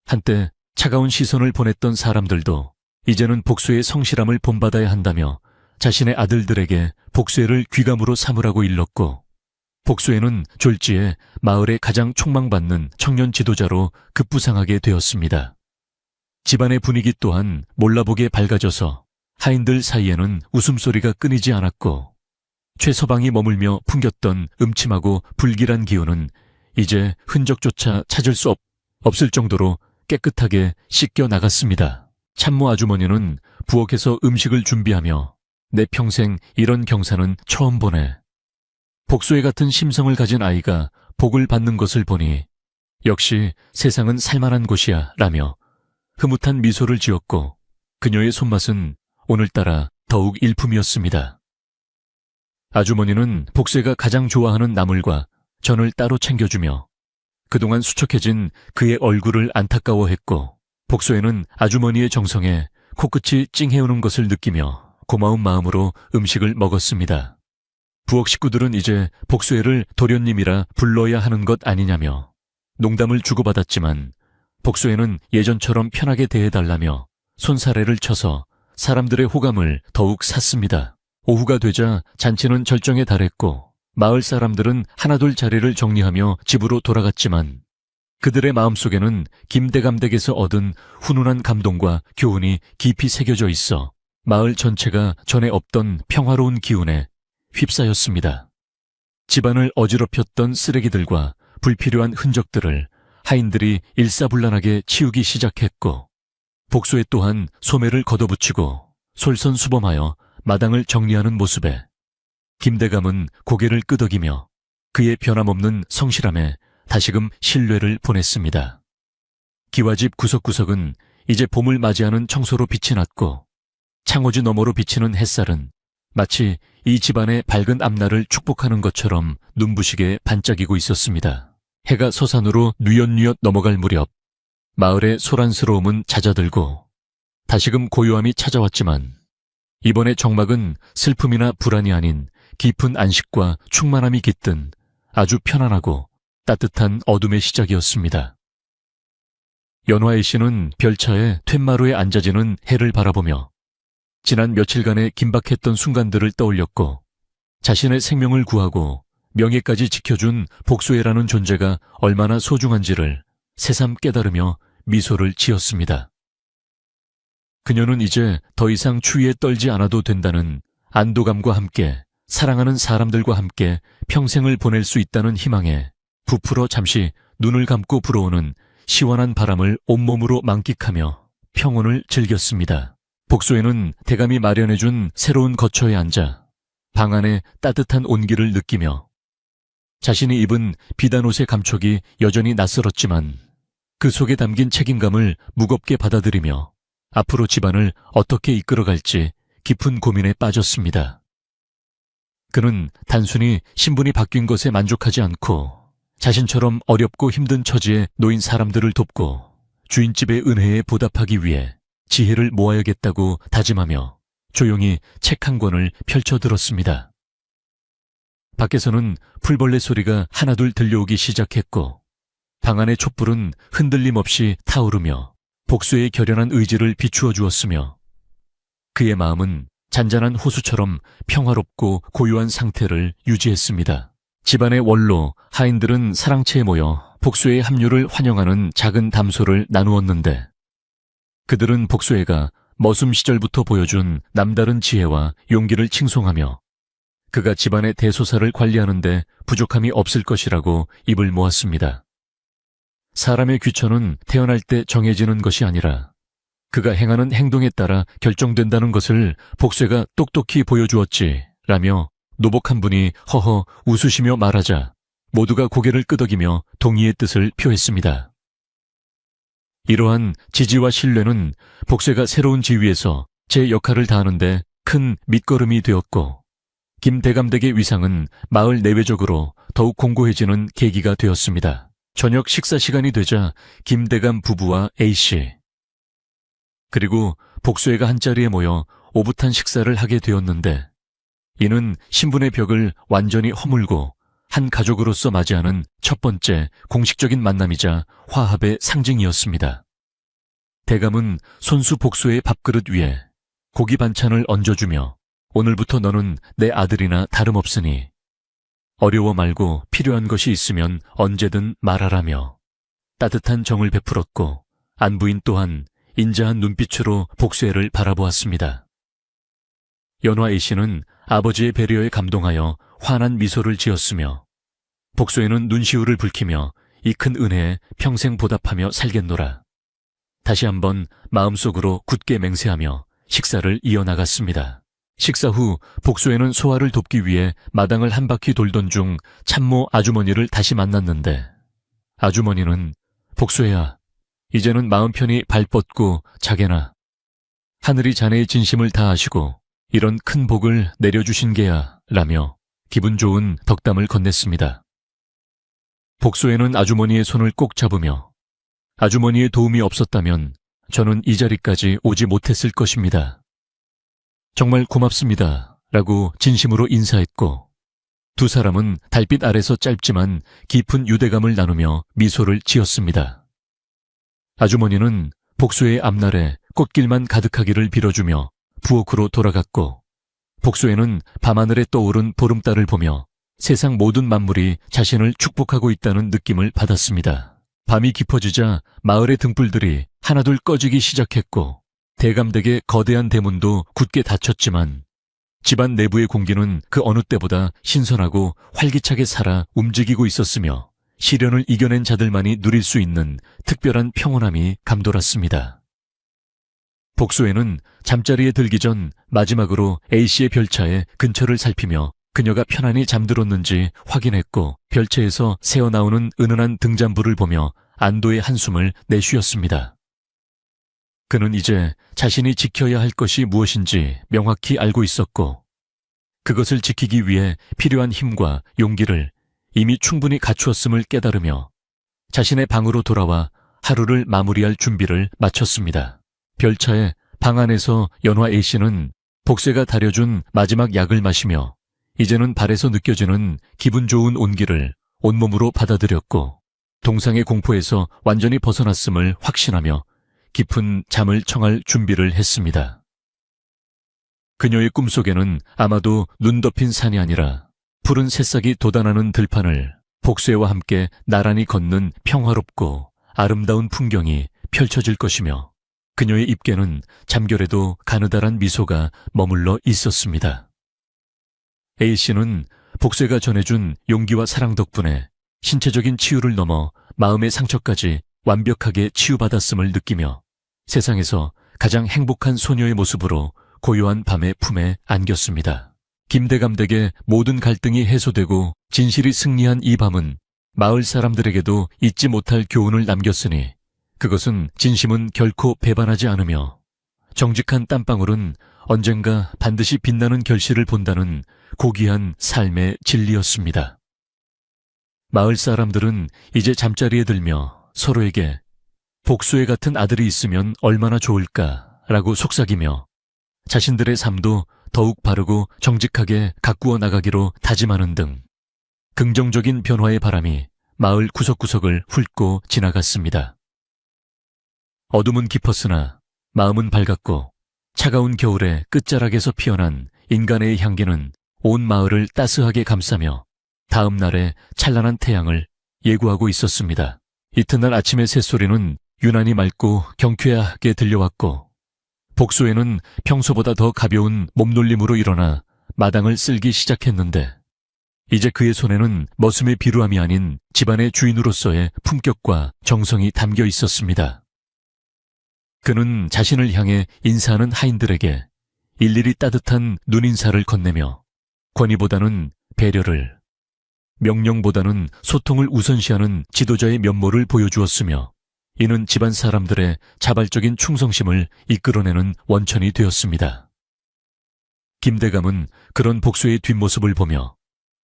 한때 차가운 시선을 보냈던 사람들도 이제는 복수의 성실함을 본받아야 한다며 자신의 아들들에게 복수회를 귀감으로 삼으라고 일렀고 복수회는 졸지에 마을의 가장 촉망받는 청년 지도자로 급부상하게 되었습니다. 집안의 분위기 또한 몰라보게 밝아져서 하인들 사이에는 웃음소리가 끊이지 않았고 최서방이 머물며 풍겼던 음침하고 불길한 기운은 이제 흔적조차 찾을 수 없을 정도로 깨끗하게 씻겨 나갔습니다. 참모 아주머니는 부엌에서 음식을 준비하며 내 평생 이런 경사는 처음 보네. 복수회 같은 심성을 가진 아이가 복을 받는 것을 보니 역시 세상은 살만한 곳이야 라며 흐뭇한 미소를 지었고 그녀의 손맛은 오늘따라 더욱 일품이었습니다. 아주머니는 복수회가 가장 좋아하는 나물과 전을 따로 챙겨주며 그동안 수척해진 그의 얼굴을 안타까워했고 복수회는 아주머니의 정성에 코끝이 찡해오는 것을 느끼며 고마운 마음으로 음식을 먹었습니다. 부엌 식구들은 이제 복수회를 도련님이라 불러야 하는 것 아니냐며 농담을 주고받았지만 복수회는 예전처럼 편하게 대해달라며 손사래를 쳐서 사람들의 호감을 더욱 샀습니다. 오후가 되자 잔치는 절정에 달했고 마을 사람들은 하나둘 자리를 정리하며 집으로 돌아갔지만 그들의 마음속에는 김대감 댁에서 얻은 훈훈한 감동과 교훈이 깊이 새겨져 있어 마을 전체가 전에 없던 평화로운 기운에 휩싸였습니다. 집안을 어지럽혔던 쓰레기들과 불필요한 흔적들을 하인들이 일사불란하게 치우기 시작했고 복수회 또한 소매를 걷어붙이고 솔선수범하여 마당을 정리하는 모습에 김대감은 고개를 끄덕이며 그의 변함없는 성실함에 다시금 신뢰를 보냈습니다. 기와집 구석구석은 이제 봄을 맞이하는 청소로 빛이 났고 창호지 너머로 비치는 햇살은 마치 이 집안의 밝은 앞날을 축복하는 것처럼 눈부시게 반짝이고 있었습니다. 해가 서산으로 뉘엿뉘엿 넘어갈 무렵 마을의 소란스러움은 잦아들고 다시금 고요함이 찾아왔지만 이번의 정막은 슬픔이나 불안이 아닌 깊은 안식과 충만함이 깃든 아주 편안하고 따뜻한 어둠의 시작이었습니다. 연화의 씨는 별차에 툇마루에 앉아지는 해를 바라보며 지난 며칠간의 긴박했던 순간들을 떠올렸고 자신의 생명을 구하고 명예까지 지켜준 복수애라는 존재가 얼마나 소중한지를 새삼 깨달으며 미소를 지었습니다. 그녀는 이제 더 이상 추위에 떨지 않아도 된다는 안도감과 함께 사랑하는 사람들과 함께 평생을 보낼 수 있다는 희망에 부풀어 잠시 눈을 감고 불어오는 시원한 바람을 온몸으로 만끽하며 평온을 즐겼습니다. 복수에는 대감이 마련해준 새로운 거처에 앉아 방 안의 따뜻한 온기를 느끼며 자신이 입은 비단 옷의 감촉이 여전히 낯설었지만 그 속에 담긴 책임감을 무겁게 받아들이며 앞으로 집안을 어떻게 이끌어갈지 깊은 고민에 빠졌습니다. 그는 단순히 신분이 바뀐 것에 만족하지 않고 자신처럼 어렵고 힘든 처지에 놓인 사람들을 돕고 주인집의 은혜에 보답하기 위해 지혜를 모아야겠다고 다짐하며 조용히 책 한 권을 펼쳐들었습니다. 밖에서는 풀벌레 소리가 하나둘 들려오기 시작했고 방 안의 촛불은 흔들림 없이 타오르며 복수의 결연한 의지를 비추어 주었으며 그의 마음은 잔잔한 호수처럼 평화롭고 고요한 상태를 유지했습니다. 집안의 원로, 하인들은 사랑채에 모여 복수의 합류를 환영하는 작은 담소를 나누었는데 그들은 복수애가 머슴 시절부터 보여준 남다른 지혜와 용기를 칭송하며 그가 집안의 대소사를 관리하는 데 부족함이 없을 것이라고 입을 모았습니다. 사람의 귀천은 태어날 때 정해지는 것이 아니라 그가 행하는 행동에 따라 결정된다는 것을 복수애가 똑똑히 보여주었지 라며 노복한 분이 허허 웃으시며 말하자 모두가 고개를 끄덕이며 동의의 뜻을 표했습니다. 이러한 지지와 신뢰는 복수애가 새로운 지위에서 제 역할을 다하는데 큰 밑거름이 되었고 김대감댁의 위상은 마을 내외적으로 더욱 공고해지는 계기가 되었습니다. 저녁 식사 시간이 되자 김대감 부부와 A씨 그리고 복수애가 한자리에 모여 오붓한 식사를 하게 되었는데 이는 신분의 벽을 완전히 허물고 한 가족으로서 맞이하는 첫 번째 공식적인 만남이자 화합의 상징이었습니다. 대감은 손수 복수의 밥그릇 위에 고기 반찬을 얹어주며 오늘부터 너는 내 아들이나 다름없으니 어려워 말고 필요한 것이 있으면 언제든 말하라며 따뜻한 정을 베풀었고 안부인 또한 인자한 눈빛으로 복수애를 바라보았습니다. 연화 A씨는 아버지의 배려에 감동하여 환한 미소를 지었으며 복수애는 눈시울을 붉히며 이 큰 은혜에 평생 보답하며 살겠노라. 다시 한번 마음속으로 굳게 맹세하며 식사를 이어나갔습니다. 식사 후 복수애는 소화를 돕기 위해 마당을 한 바퀴 돌던 중 참모 아주머니를 다시 만났는데 아주머니는 복수애야, 이제는 마음 편히 발 뻗고 자게나. 하늘이 자네의 진심을 다하시고 이런 큰 복을 내려주신 게야 라며 기분 좋은 덕담을 건넸습니다. 복수애는 아주머니의 손을 꼭 잡으며 아주머니의 도움이 없었다면 저는 이 자리까지 오지 못했을 것입니다. 정말 고맙습니다 라고 진심으로 인사했고 두 사람은 달빛 아래서 짧지만 깊은 유대감을 나누며 미소를 지었습니다. 아주머니는 복수의 앞날에 꽃길만 가득하기를 빌어주며 부엌으로 돌아갔고 복수애는 밤하늘에 떠오른 보름달을 보며 세상 모든 만물이 자신을 축복하고 있다는 느낌을 받았습니다. 밤이 깊어지자 마을의 등불들이 하나둘 꺼지기 시작했고 대감댁의 거대한 대문도 굳게 닫혔지만 집안 내부의 공기는 그 어느 때보다 신선하고 활기차게 살아 움직이고 있었으며 시련을 이겨낸 자들만이 누릴 수 있는 특별한 평온함이 감돌았습니다. 복수애는 잠자리에 들기 전 마지막으로 A씨의 별차에 근처를 살피며 그녀가 편안히 잠들었는지 확인했고 별채에서 새어나오는 은은한 등잔불을 보며 안도의 한숨을 내쉬었습니다. 그는 이제 자신이 지켜야 할 것이 무엇인지 명확히 알고 있었고, 그것을 지키기 위해 필요한 힘과 용기를 이미 충분히 갖추었음을 깨달으며 자신의 방으로 돌아와 하루를 마무리할 준비를 마쳤습니다. 별차에 방 안에서 연화 A씨는 복세가 다려준 마지막 약을 마시며 이제는 발에서 느껴지는 기분 좋은 온기를 온몸으로 받아들였고, 동상의 공포에서 완전히 벗어났음을 확신하며 깊은 잠을 청할 준비를 했습니다. 그녀의 꿈속에는 아마도 눈 덮인 산이 아니라 푸른 새싹이 돋아나는 들판을 복쇠와 함께 나란히 걷는 평화롭고 아름다운 풍경이 펼쳐질 것이며, 그녀의 입계는 잠결에도 가느다란 미소가 머물러 있었습니다. A씨는 복쇠가 전해준 용기와 사랑 덕분에 신체적인 치유를 넘어 마음의 상처까지 완벽하게 치유받았음을 느끼며 세상에서 가장 행복한 소녀의 모습으로 고요한 밤의 품에 안겼습니다. 김대감댁의 모든 갈등이 해소되고 진실이 승리한 이 밤은 마을 사람들에게도 잊지 못할 교훈을 남겼으니, 그것은 진심은 결코 배반하지 않으며 정직한 땀방울은 언젠가 반드시 빛나는 결실을 본다는 고귀한 삶의 진리였습니다. 마을 사람들은 이제 잠자리에 들며 서로에게 복수의 같은 아들이 있으면 얼마나 좋을까라고 속삭이며 자신들의 삶도 더욱 바르고 정직하게 가꾸어 나가기로 다짐하는 등 긍정적인 변화의 바람이 마을 구석구석을 훑고 지나갔습니다. 어둠은 깊었으나 마음은 밝았고, 차가운 겨울의 끝자락에서 피어난 인간의 향기는 온 마을을 따스하게 감싸며 다음 날의 찬란한 태양을 예고하고 있었습니다. 이튿날 아침의 새소리는 유난히 맑고 경쾌하게 들려왔고, 복수에는 평소보다 더 가벼운 몸놀림으로 일어나 마당을 쓸기 시작했는데, 이제 그의 손에는 머슴의 비루함이 아닌 집안의 주인으로서의 품격과 정성이 담겨 있었습니다. 그는 자신을 향해 인사하는 하인들에게 일일이 따뜻한 눈인사를 건네며 권위보다는 배려를, 명령보다는 소통을 우선시하는 지도자의 면모를 보여주었으며, 이는 집안 사람들의 자발적인 충성심을 이끌어내는 원천이 되었습니다. 김대감은 그런 복수의 뒷모습을 보며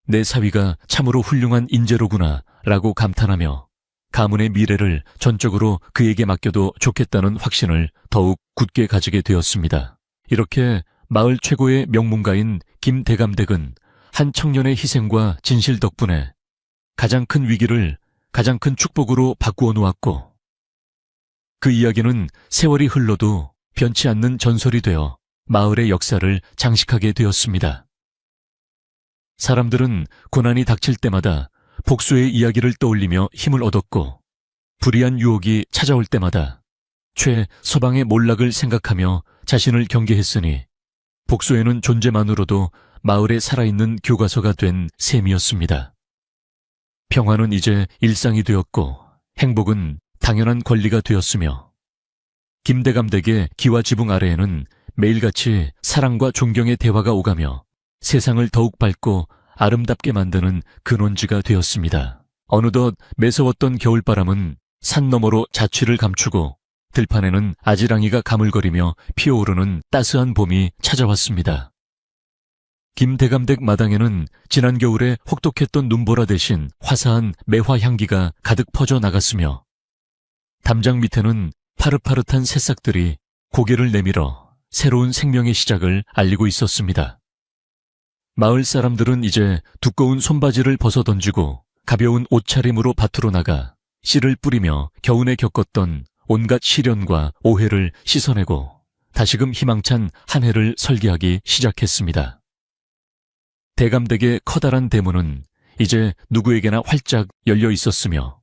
내 사위가 참으로 훌륭한 인재로구나 라고 감탄하며 가문의 미래를 전적으로 그에게 맡겨도 좋겠다는 확신을 더욱 굳게 가지게 되었습니다. 이렇게 마을 최고의 명문가인 김대감댁은 한 청년의 희생과 진실 덕분에 가장 큰 위기를 가장 큰 축복으로 바꾸어 놓았고, 그 이야기는 세월이 흘러도 변치 않는 전설이 되어 마을의 역사를 장식하게 되었습니다. 사람들은 고난이 닥칠 때마다 복수의 이야기를 떠올리며 힘을 얻었고, 불의한 유혹이 찾아올 때마다 최서방의 몰락을 생각하며 자신을 경계했으니, 복수에는 존재만으로도 마을에 살아있는 교과서가 된 셈이었습니다. 평화는 이제 일상이 되었고 행복은 당연한 권리가 되었으며, 김대감댁의 기와 지붕 아래에는 매일같이 사랑과 존경의 대화가 오가며 세상을 더욱 밝고 아름답게 만드는 근원지가 되었습니다. 어느덧 매서웠던 겨울바람은 산 너머로 자취를 감추고 들판에는 아지랑이가 가물거리며 피어오르는 따스한 봄이 찾아왔습니다. 김대감댁 마당에는 지난 겨울에 혹독했던 눈보라 대신 화사한 매화 향기가 가득 퍼져 나갔으며, 담장 밑에는 파릇파릇한 새싹들이 고개를 내밀어 새로운 생명의 시작을 알리고 있었습니다. 마을 사람들은 이제 두꺼운 손바지를 벗어던지고 가벼운 옷차림으로 밭으로 나가 씨를 뿌리며 겨우내 겪었던 온갖 시련과 오해를 씻어내고 다시금 희망찬 한 해를 설계하기 시작했습니다. 대감댁의 커다란 대문은 이제 누구에게나 활짝 열려 있었으며,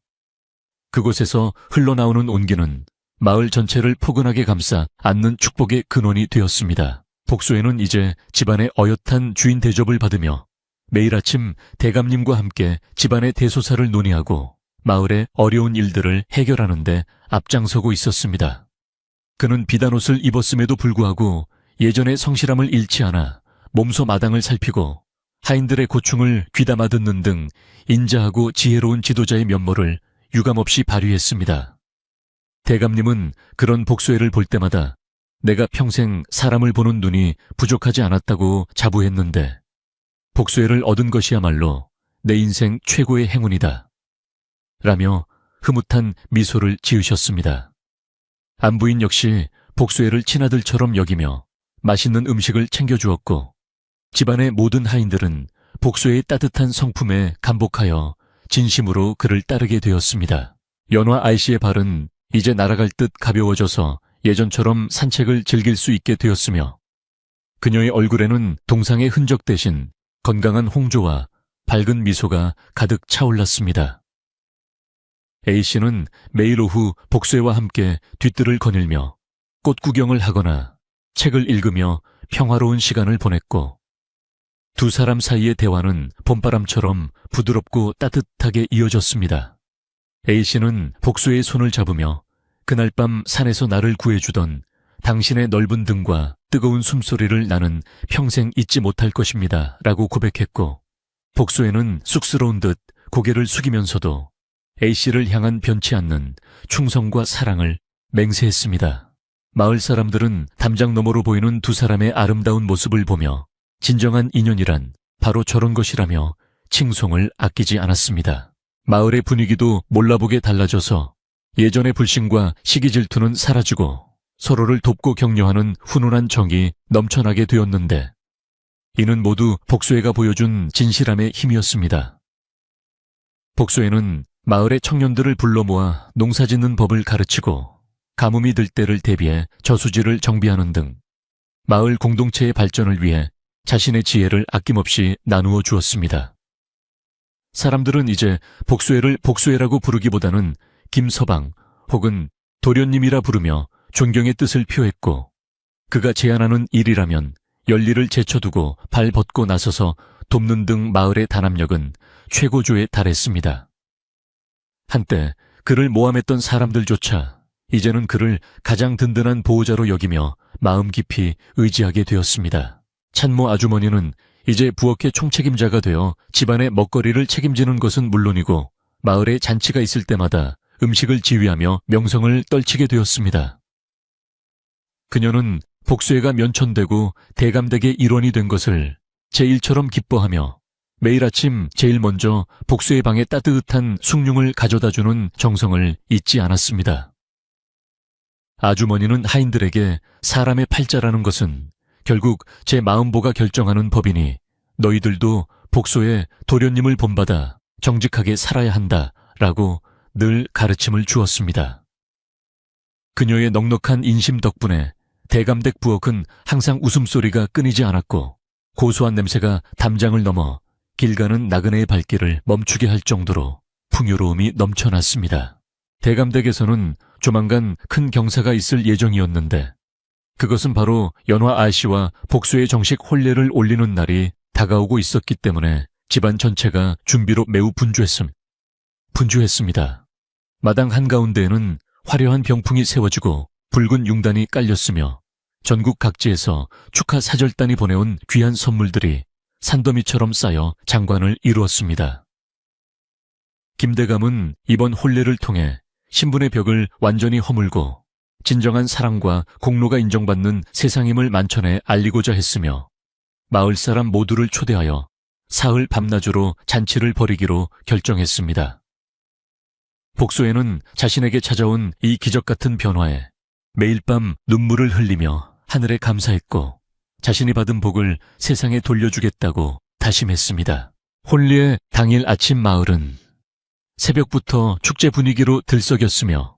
그곳에서 흘러나오는 온기는 마을 전체를 포근하게 감싸 안는 축복의 근원이 되었습니다. 복수에는 이제 집안의 어엿한 주인 대접을 받으며 매일 아침 대감님과 함께 집안의 대소사를 논의하고 마을의 어려운 일들을 해결하는 데 앞장서고 있었습니다. 그는 비단옷을 입었음에도 불구하고 예전의 성실함을 잃지 않아 몸소 마당을 살피고 하인들의 고충을 귀담아 듣는 등 인자하고 지혜로운 지도자의 면모를 유감없이 발휘했습니다. 대감님은 그런 복수애를 볼 때마다 내가 평생 사람을 보는 눈이 부족하지 않았다고 자부했는데 복수애를 얻은 것이야말로 내 인생 최고의 행운이다. 라며 흐뭇한 미소를 지으셨습니다. 안부인 역시 복수애를 친아들처럼 여기며 맛있는 음식을 챙겨주었고 집안의 모든 하인들은 복수애의 따뜻한 성품에 감복하여 진심으로 그를 따르게 되었습니다. 연화 아이씨의 발은 이제 날아갈 듯 가벼워져서 예전처럼 산책을 즐길 수 있게 되었으며 그녀의 얼굴에는 동상의 흔적 대신 건강한 홍조와 밝은 미소가 가득 차올랐습니다. A씨는 매일 오후 복수애와 함께 뒤뜰을 거닐며 꽃 구경을 하거나 책을 읽으며 평화로운 시간을 보냈고 두 사람 사이의 대화는 봄바람처럼 부드럽고 따뜻하게 이어졌습니다. A씨는 복수애의 손을 잡으며 그날 밤 산에서 나를 구해주던 당신의 넓은 등과 뜨거운 숨소리를 나는 평생 잊지 못할 것입니다. 라고 고백했고 복수애는 쑥스러운 듯 고개를 숙이면서도 A씨를 향한 변치 않는 충성과 사랑을 맹세했습니다. 마을 사람들은 담장 너머로 보이는 두 사람의 아름다운 모습을 보며 진정한 인연이란 바로 저런 것이라며 칭송을 아끼지 않았습니다. 마을의 분위기도 몰라보게 달라져서 예전의 불신과 시기 질투는 사라지고 서로를 돕고 격려하는 훈훈한 정이 넘쳐나게 되었는데 이는 모두 복수애가 보여준 진실함의 힘이었습니다. 복수애는 마을의 청년들을 불러 모아 농사짓는 법을 가르치고 가뭄이 들 때를 대비해 저수지를 정비하는 등 마을 공동체의 발전을 위해 자신의 지혜를 아낌없이 나누어 주었습니다. 사람들은 이제 복수애를 복수애라고 부르기보다는 김서방 혹은 도련님이라 부르며 존경의 뜻을 표했고 그가 제안하는 일이라면 열일을 제쳐두고 발 벗고 나서서 돕는 등 마을의 단합력은 최고조에 달했습니다. 한때 그를 모함했던 사람들조차 이제는 그를 가장 든든한 보호자로 여기며 마음 깊이 의지하게 되었습니다. 찬모 아주머니는 이제 부엌의 총책임자가 되어 집안의 먹거리를 책임지는 것은 물론이고 마을에 잔치가 있을 때마다 음식을 지휘하며 명성을 떨치게 되었습니다. 그녀는 복수애가 면천되고 대감댁의 일원이 된 것을 제1처럼 기뻐하며 매일 아침 제일 먼저 복수의 방에 따뜻한 숭늉을 가져다주는 정성을 잊지 않았습니다. 아주머니는 하인들에게 사람의 팔자라는 것은 결국 제 마음보가 결정하는 법이니 너희들도 복소의 도련님을 본받아 정직하게 살아야 한다 라고 늘 가르침을 주었습니다. 그녀의 넉넉한 인심 덕분에 대감댁 부엌은 항상 웃음소리가 끊이지 않았고 고소한 냄새가 담장을 넘어 길 가는 나그네의 발길을 멈추게 할 정도로 풍요로움이 넘쳐났습니다. 대감댁에서는 조만간 큰 경사가 있을 예정이었는데 그것은 바로 연화 아씨와 복수의 정식 혼례를 올리는 날이 다가오고 있었기 때문에 집안 전체가 준비로 매우 분주했습니다. 마당 한가운데에는 화려한 병풍이 세워지고 붉은 융단이 깔렸으며 전국 각지에서 축하 사절단이 보내온 귀한 선물들이 산더미처럼 쌓여 장관을 이루었습니다. 김대감은 이번 혼례를 통해 신분의 벽을 완전히 허물고 진정한 사랑과 공로가 인정받는 세상임을 만천에 알리고자 했으며 마을 사람 모두를 초대하여 사흘 밤낮으로 잔치를 벌이기로 결정했습니다. 복소에는 자신에게 찾아온 이 기적 같은 변화에 매일 밤 눈물을 흘리며 하늘에 감사했고 자신이 받은 복을 세상에 돌려주겠다고 다짐했습니다. 혼례의 당일 아침 마을은 새벽부터 축제 분위기로 들썩였으며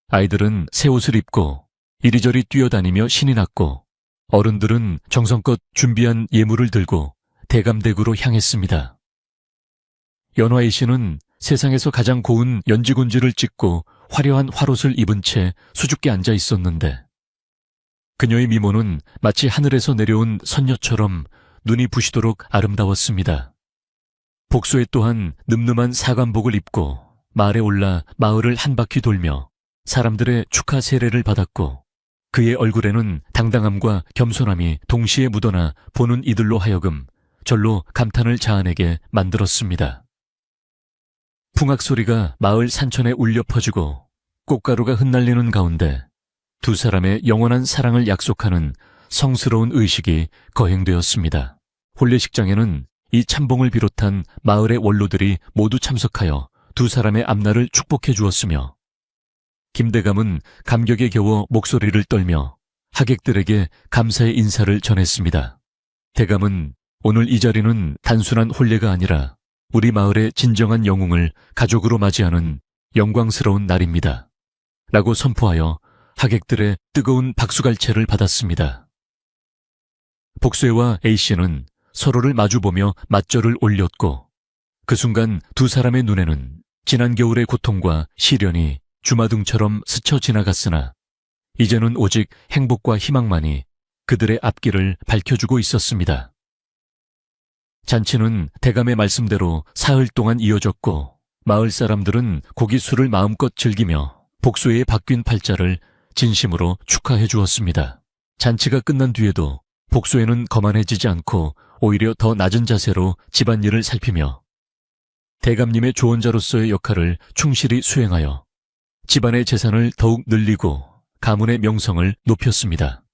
아이들은 새 옷을 입고 이리저리 뛰어다니며 신이 났고 어른들은 정성껏 준비한 예물을 들고 대감댁으로 향했습니다. 연화이 씨는 세상에서 가장 고운 연지곤지를 찍고 화려한 화롯을 입은 채 수줍게 앉아 있었는데 그녀의 미모는 마치 하늘에서 내려온 선녀처럼 눈이 부시도록 아름다웠습니다. 복소에 또한 늠름한 사관복을 입고 말에 올라 마을을 한 바퀴 돌며 사람들의 축하 세례를 받았고 그의 얼굴에는 당당함과 겸손함이 동시에 묻어나 보는 이들로 하여금 절로 감탄을 자아내게 만들었습니다. 풍악 소리가 마을 산천에 울려 퍼지고 꽃가루가 흩날리는 가운데 두 사람의 영원한 사랑을 약속하는 성스러운 의식이 거행되었습니다. 혼례식장에는 이 참봉을 비롯한 마을의 원로들이 모두 참석하여 두 사람의 앞날을 축복해 주었으며 김대감은 감격에 겨워 목소리를 떨며 하객들에게 감사의 인사를 전했습니다. 대감은 오늘 이 자리는 단순한 혼례가 아니라 우리 마을의 진정한 영웅을 가족으로 맞이하는 영광스러운 날입니다. 라고 선포하여 하객들의 뜨거운 박수갈채를 받았습니다. 복수애와 A씨는 서로를 마주보며 맞절을 올렸고 그 순간 두 사람의 눈에는 지난 겨울의 고통과 시련이 주마등처럼 스쳐 지나갔으나 이제는 오직 행복과 희망만이 그들의 앞길을 밝혀주고 있었습니다. 잔치는 대감의 말씀대로 사흘 동안 이어졌고 마을 사람들은 고기 술을 마음껏 즐기며 복수애의 바뀐 팔자를 진심으로 축하해 주었습니다. 잔치가 끝난 뒤에도 복수애는 거만해지지 않고 오히려 더 낮은 자세로 집안일을 살피며 대감님의 조언자로서의 역할을 충실히 수행하여 집안의 재산을 더욱 늘리고 가문의 명성을 높였습니다.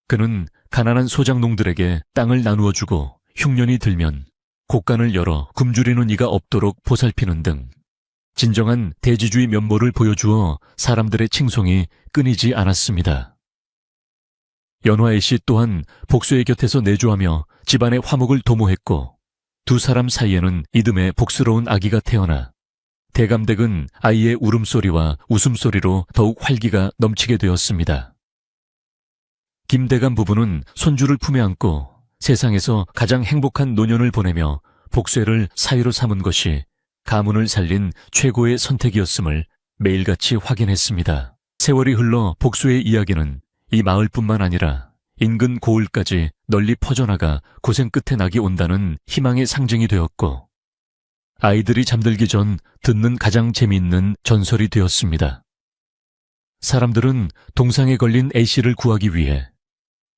그는 가난한 소장농들에게 땅을 나누어 주고 흉년이 들면 곡간을 열어 굶주리는 이가 없도록 보살피는 등 진정한 대지주의 면모를 보여주어 사람들의 칭송이 끊이지 않았습니다. 연화애 씨 또한 복수의 곁에서 내조하며 집안의 화목을 도모했고 두 사람 사이에는 이듬해 복스러운 아기가 태어나 대감댁은 아이의 울음소리와 웃음소리로 더욱 활기가 넘치게 되었습니다. 김대감 부부는 손주를 품에 안고 세상에서 가장 행복한 노년을 보내며 복수애를 사위로 삼은 것이 가문을 살린 최고의 선택이었음을 매일같이 확인했습니다. 세월이 흘러 복수의 이야기는 이 마을뿐만 아니라 인근 고을까지 널리 퍼져나가 고생 끝에 낙이 온다는 희망의 상징이 되었고 아이들이 잠들기 전 듣는 가장 재미있는 전설이 되었습니다. 사람들은 동상에 걸린 A씨를 구하기 위해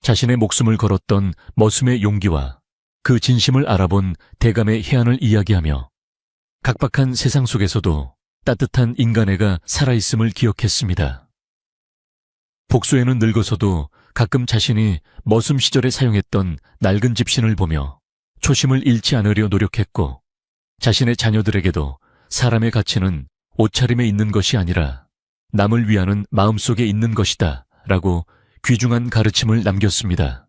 자신의 목숨을 걸었던 머슴의 용기와 그 진심을 알아본 대감의 해안을 이야기하며 각박한 세상 속에서도 따뜻한 인간애가 살아있음을 기억했습니다. 복수애는 늙어서도 가끔 자신이 머슴 시절에 사용했던 낡은 집신을 보며 초심을 잃지 않으려 노력했고 자신의 자녀들에게도 사람의 가치는 옷차림에 있는 것이 아니라 남을 위하는 마음속에 있는 것이다 라고 귀중한 가르침을 남겼습니다.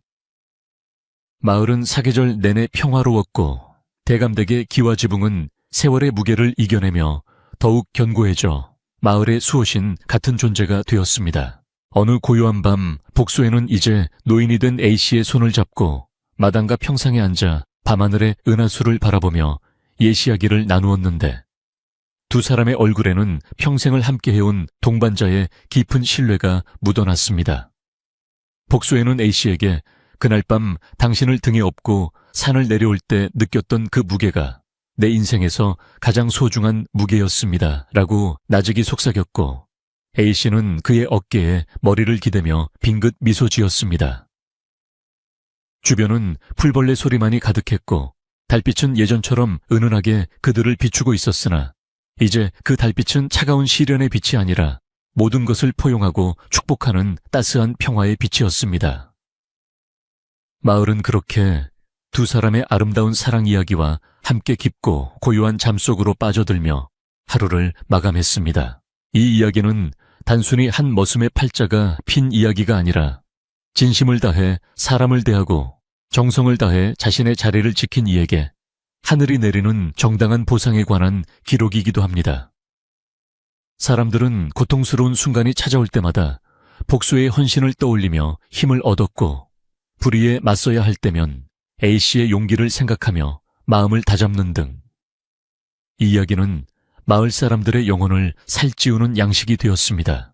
마을은 사계절 내내 평화로웠고 대감댁의 기와지붕은 세월의 무게를 이겨내며 더욱 견고해져 마을의 수호신 같은 존재가 되었습니다. 어느 고요한 밤 복수애는 이제 노인이 된 A씨의 손을 잡고 마당가 평상에 앉아 밤하늘의 은하수를 바라보며 예시야기를 나누었는데 두 사람의 얼굴에는 평생을 함께해온 동반자의 깊은 신뢰가 묻어났습니다. 복수애는 A씨에게 그날 밤 당신을 등에 업고 산을 내려올 때 느꼈던 그 무게가 내 인생에서 가장 소중한 무게였습니다 라고 나직이 속삭였고 A씨는 그의 어깨에 머리를 기대며 빙긋 미소 지었습니다. 주변은 풀벌레 소리만이 가득했고 달빛은 예전처럼 은은하게 그들을 비추고 있었으나 이제 그 달빛은 차가운 시련의 빛이 아니라 모든 것을 포용하고 축복하는 따스한 평화의 빛이었습니다. 마을은 그렇게 두 사람의 아름다운 사랑 이야기와 함께 깊고 고요한 잠 속으로 빠져들며 하루를 마감했습니다. 이 이야기는 단순히 한 머슴의 팔자가 핀 이야기가 아니라 진심을 다해 사람을 대하고 정성을 다해 자신의 자리를 지킨 이에게 하늘이 내리는 정당한 보상에 관한 기록이기도 합니다. 사람들은 고통스러운 순간이 찾아올 때마다 복수의 헌신을 떠올리며 힘을 얻었고 불의에 맞서야 할 때면 A씨의 용기를 생각하며 마음을 다잡는 등 이 이야기는 마을 사람들의 영혼을 살찌우는 양식이 되었습니다.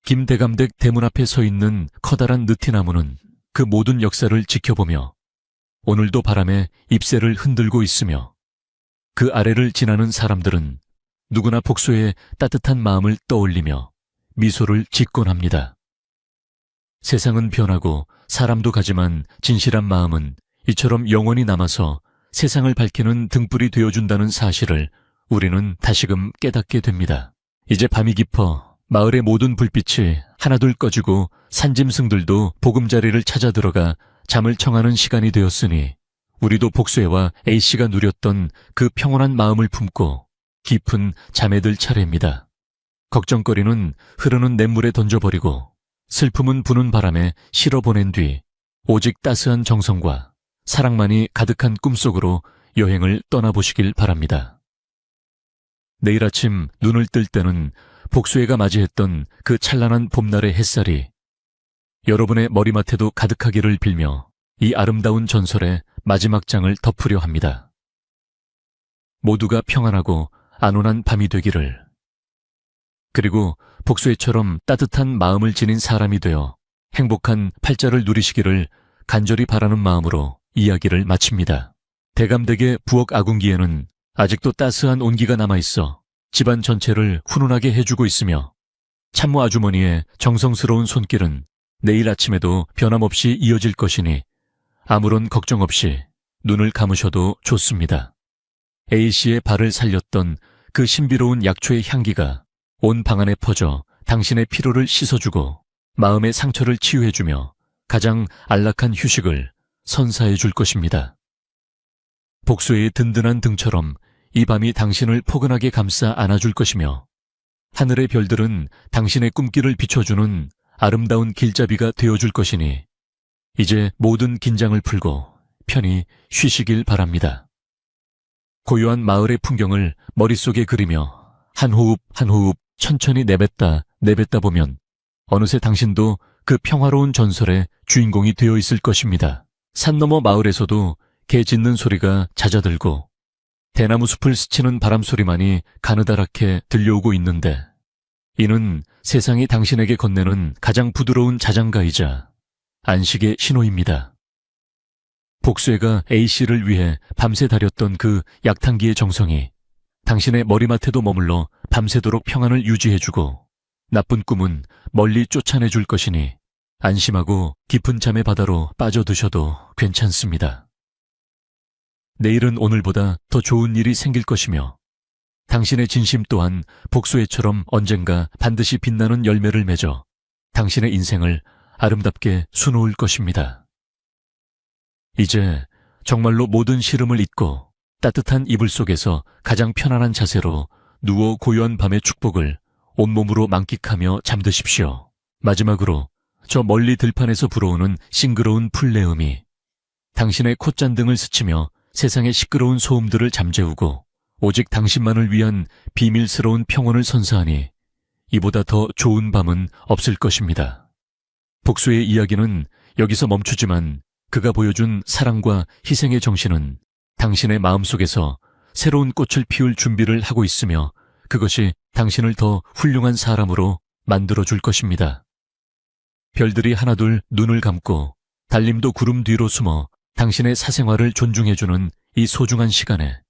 김대감댁 대문 앞에 서 있는 커다란 느티나무는 그 모든 역사를 지켜보며 오늘도 바람에 잎새를 흔들고 있으며 그 아래를 지나는 사람들은 누구나 복수의 따뜻한 마음을 떠올리며 미소를 짓곤 합니다. 세상은 변하고 사람도 가지만 진실한 마음은 이처럼 영원히 남아서 세상을 밝히는 등불이 되어준다는 사실을 우리는 다시금 깨닫게 됩니다. 이제 밤이 깊어 마을의 모든 불빛이 하나둘 꺼지고 산짐승들도 보금자리를 찾아 들어가 잠을 청하는 시간이 되었으니 우리도 복수애와 A씨가 누렸던 그 평온한 마음을 품고 깊은 잠에 들 차례입니다. 걱정거리는 흐르는 냇물에 던져버리고 슬픔은 부는 바람에 실어보낸 뒤 오직 따스한 정성과 사랑만이 가득한 꿈속으로 여행을 떠나보시길 바랍니다. 내일 아침 눈을 뜰 때는 복수애가 맞이했던 그 찬란한 봄날의 햇살이 여러분의 머리맡에도 가득하기를 빌며 이 아름다운 전설의 마지막 장을 덮으려 합니다. 모두가 평안하고 안온한 밤이 되기를. 그리고 복수애처럼 따뜻한 마음을 지닌 사람이 되어 행복한 팔자를 누리시기를 간절히 바라는 마음으로 이야기를 마칩니다. 대감댁의 부엌 아궁기에는 아직도 따스한 온기가 남아있어 집안 전체를 훈훈하게 해주고 있으며 참모 아주머니의 정성스러운 손길은 내일 아침에도 변함없이 이어질 것이니 아무런 걱정 없이 눈을 감으셔도 좋습니다. A씨의 발을 살렸던 그 신비로운 약초의 향기가 온 방 안에 퍼져 당신의 피로를 씻어주고 마음의 상처를 치유해주며 가장 안락한 휴식을 선사해 줄 것입니다. 복수의 든든한 등처럼 이 밤이 당신을 포근하게 감싸 안아줄 것이며 하늘의 별들은 당신의 꿈길을 비춰주는 아름다운 길잡이가 되어줄 것이니 이제 모든 긴장을 풀고 편히 쉬시길 바랍니다. 고요한 마을의 풍경을 머릿속에 그리며 한 호흡 한 호흡 천천히 내뱉다 보면 어느새 당신도 그 평화로운 전설의 주인공이 되어 있을 것입니다. 산 너머 마을에서도 개 짖는 소리가 잦아들고 대나무 숲을 스치는 바람 소리만이 가느다랗게 들려오고 있는데 이는 세상이 당신에게 건네는 가장 부드러운 자장가이자 안식의 신호입니다. 복수애가 A씨를 위해 밤새 다렸던 그 약탕기의 정성이 당신의 머리맡에도 머물러 밤새도록 평안을 유지해주고 나쁜 꿈은 멀리 쫓아내줄 것이니 안심하고 깊은 잠의 바다로 빠져드셔도 괜찮습니다. 내일은 오늘보다 더 좋은 일이 생길 것이며 당신의 진심 또한 복수애처럼 언젠가 반드시 빛나는 열매를 맺어 당신의 인생을 아름답게 수놓을 것입니다. 이제 정말로 모든 시름을 잊고 따뜻한 이불 속에서 가장 편안한 자세로 누워 고요한 밤의 축복을 온몸으로 만끽하며 잠드십시오. 마지막으로 저 멀리 들판에서 불어오는 싱그러운 풀내음이 당신의 콧잔등을 스치며 세상의 시끄러운 소음들을 잠재우고 오직 당신만을 위한 비밀스러운 평온을 선사하니 이보다 더 좋은 밤은 없을 것입니다. 복수의 이야기는 여기서 멈추지만 그가 보여준 사랑과 희생의 정신은 당신의 마음속에서 새로운 꽃을 피울 준비를 하고 있으며 그것이 당신을 더 훌륭한 사람으로 만들어줄 것입니다. 별들이 하나둘 눈을 감고 달림도 구름 뒤로 숨어 당신의 사생활을 존중해주는 이 소중한 시간에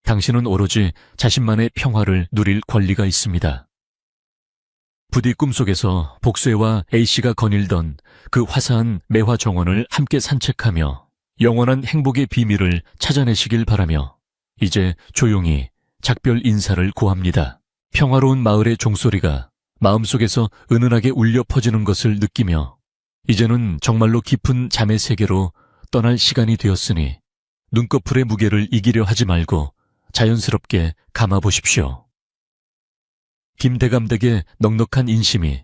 당신은 오로지 자신만의 평화를 누릴 권리가 있습니다. 부디 꿈속에서 복수애와 A씨가 거닐던 그 화사한 매화 정원을 함께 산책하며 영원한 행복의 비밀을 찾아내시길 바라며 이제 조용히 작별 인사를 고합니다. 평화로운 마을의 종소리가 마음속에서 은은하게 울려 퍼지는 것을 느끼며 이제는 정말로 깊은 잠의 세계로 떠날 시간이 되었으니 눈꺼풀의 무게를 이기려 하지 말고 자연스럽게 감아보십시오. 김대감댁의 넉넉한 인심이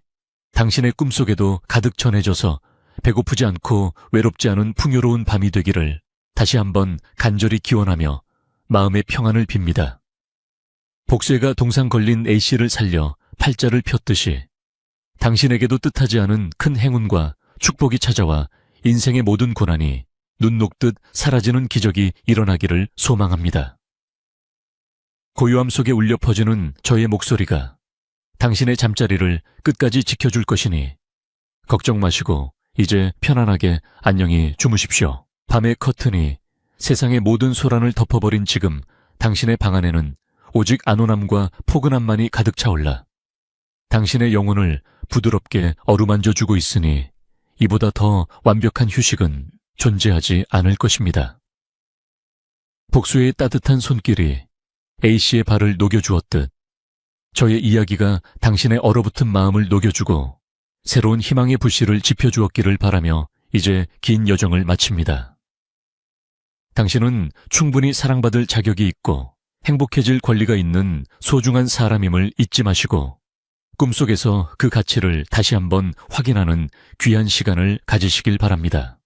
당신의 꿈속에도 가득 전해져서 배고프지 않고 외롭지 않은 풍요로운 밤이 되기를 다시 한번 간절히 기원하며 마음의 평안을 빕니다. 복수애가 동상 걸린 A씨를 살려 팔자를 폈듯이 당신에게도 뜻하지 않은 큰 행운과 축복이 찾아와 인생의 모든 고난이 눈 녹듯 사라지는 기적이 일어나기를 소망합니다. 고요함 속에 울려 퍼지는 저의 목소리가 당신의 잠자리를 끝까지 지켜줄 것이니 걱정 마시고 이제 편안하게 안녕히 주무십시오. 밤의 커튼이 세상의 모든 소란을 덮어버린 지금 당신의 방 안에는 오직 안온함과 포근함만이 가득 차올라 당신의 영혼을 부드럽게 어루만져주고 있으니 이보다 더 완벽한 휴식은 존재하지 않을 것입니다. 복수의 따뜻한 손길이 A씨의 발을 녹여주었듯 저의 이야기가 당신의 얼어붙은 마음을 녹여주고 새로운 희망의 불씨를 지펴주었기를 바라며 이제 긴 여정을 마칩니다. 당신은 충분히 사랑받을 자격이 있고 행복해질 권리가 있는 소중한 사람임을 잊지 마시고 꿈속에서 그 가치를 다시 한번 확인하는 귀한 시간을 가지시길 바랍니다.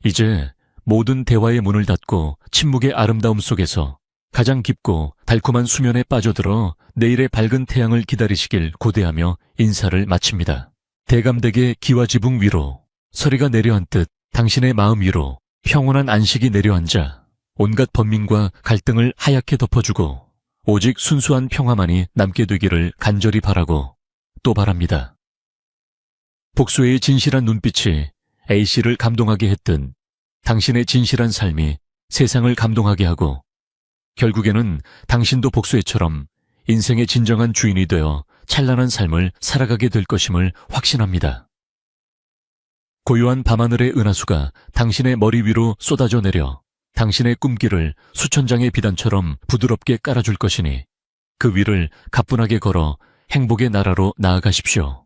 이제 모든 대화의 문을 닫고 침묵의 아름다움 속에서 가장 깊고 달콤한 수면에 빠져들어 내일의 밝은 태양을 기다리시길 고대하며 인사를 마칩니다. 대감댁의 기와지붕 위로 서리가 내려앉듯 당신의 마음 위로 평온한 안식이 내려앉아 온갖 번민과 갈등을 하얗게 덮어주고 오직 순수한 평화만이 남게 되기를 간절히 바라고 또 바랍니다. 복수의 진실한 눈빛이 A씨를 감동하게 했든 당신의 진실한 삶이 세상을 감동하게 하고 결국에는 당신도 복수애처럼 인생의 진정한 주인이 되어 찬란한 삶을 살아가게 될 것임을 확신합니다. 고요한 밤하늘의 은하수가 당신의 머리 위로 쏟아져 내려 당신의 꿈길을 수천 장의 비단처럼 부드럽게 깔아줄 것이니 그 위를 가뿐하게 걸어 행복의 나라로 나아가십시오.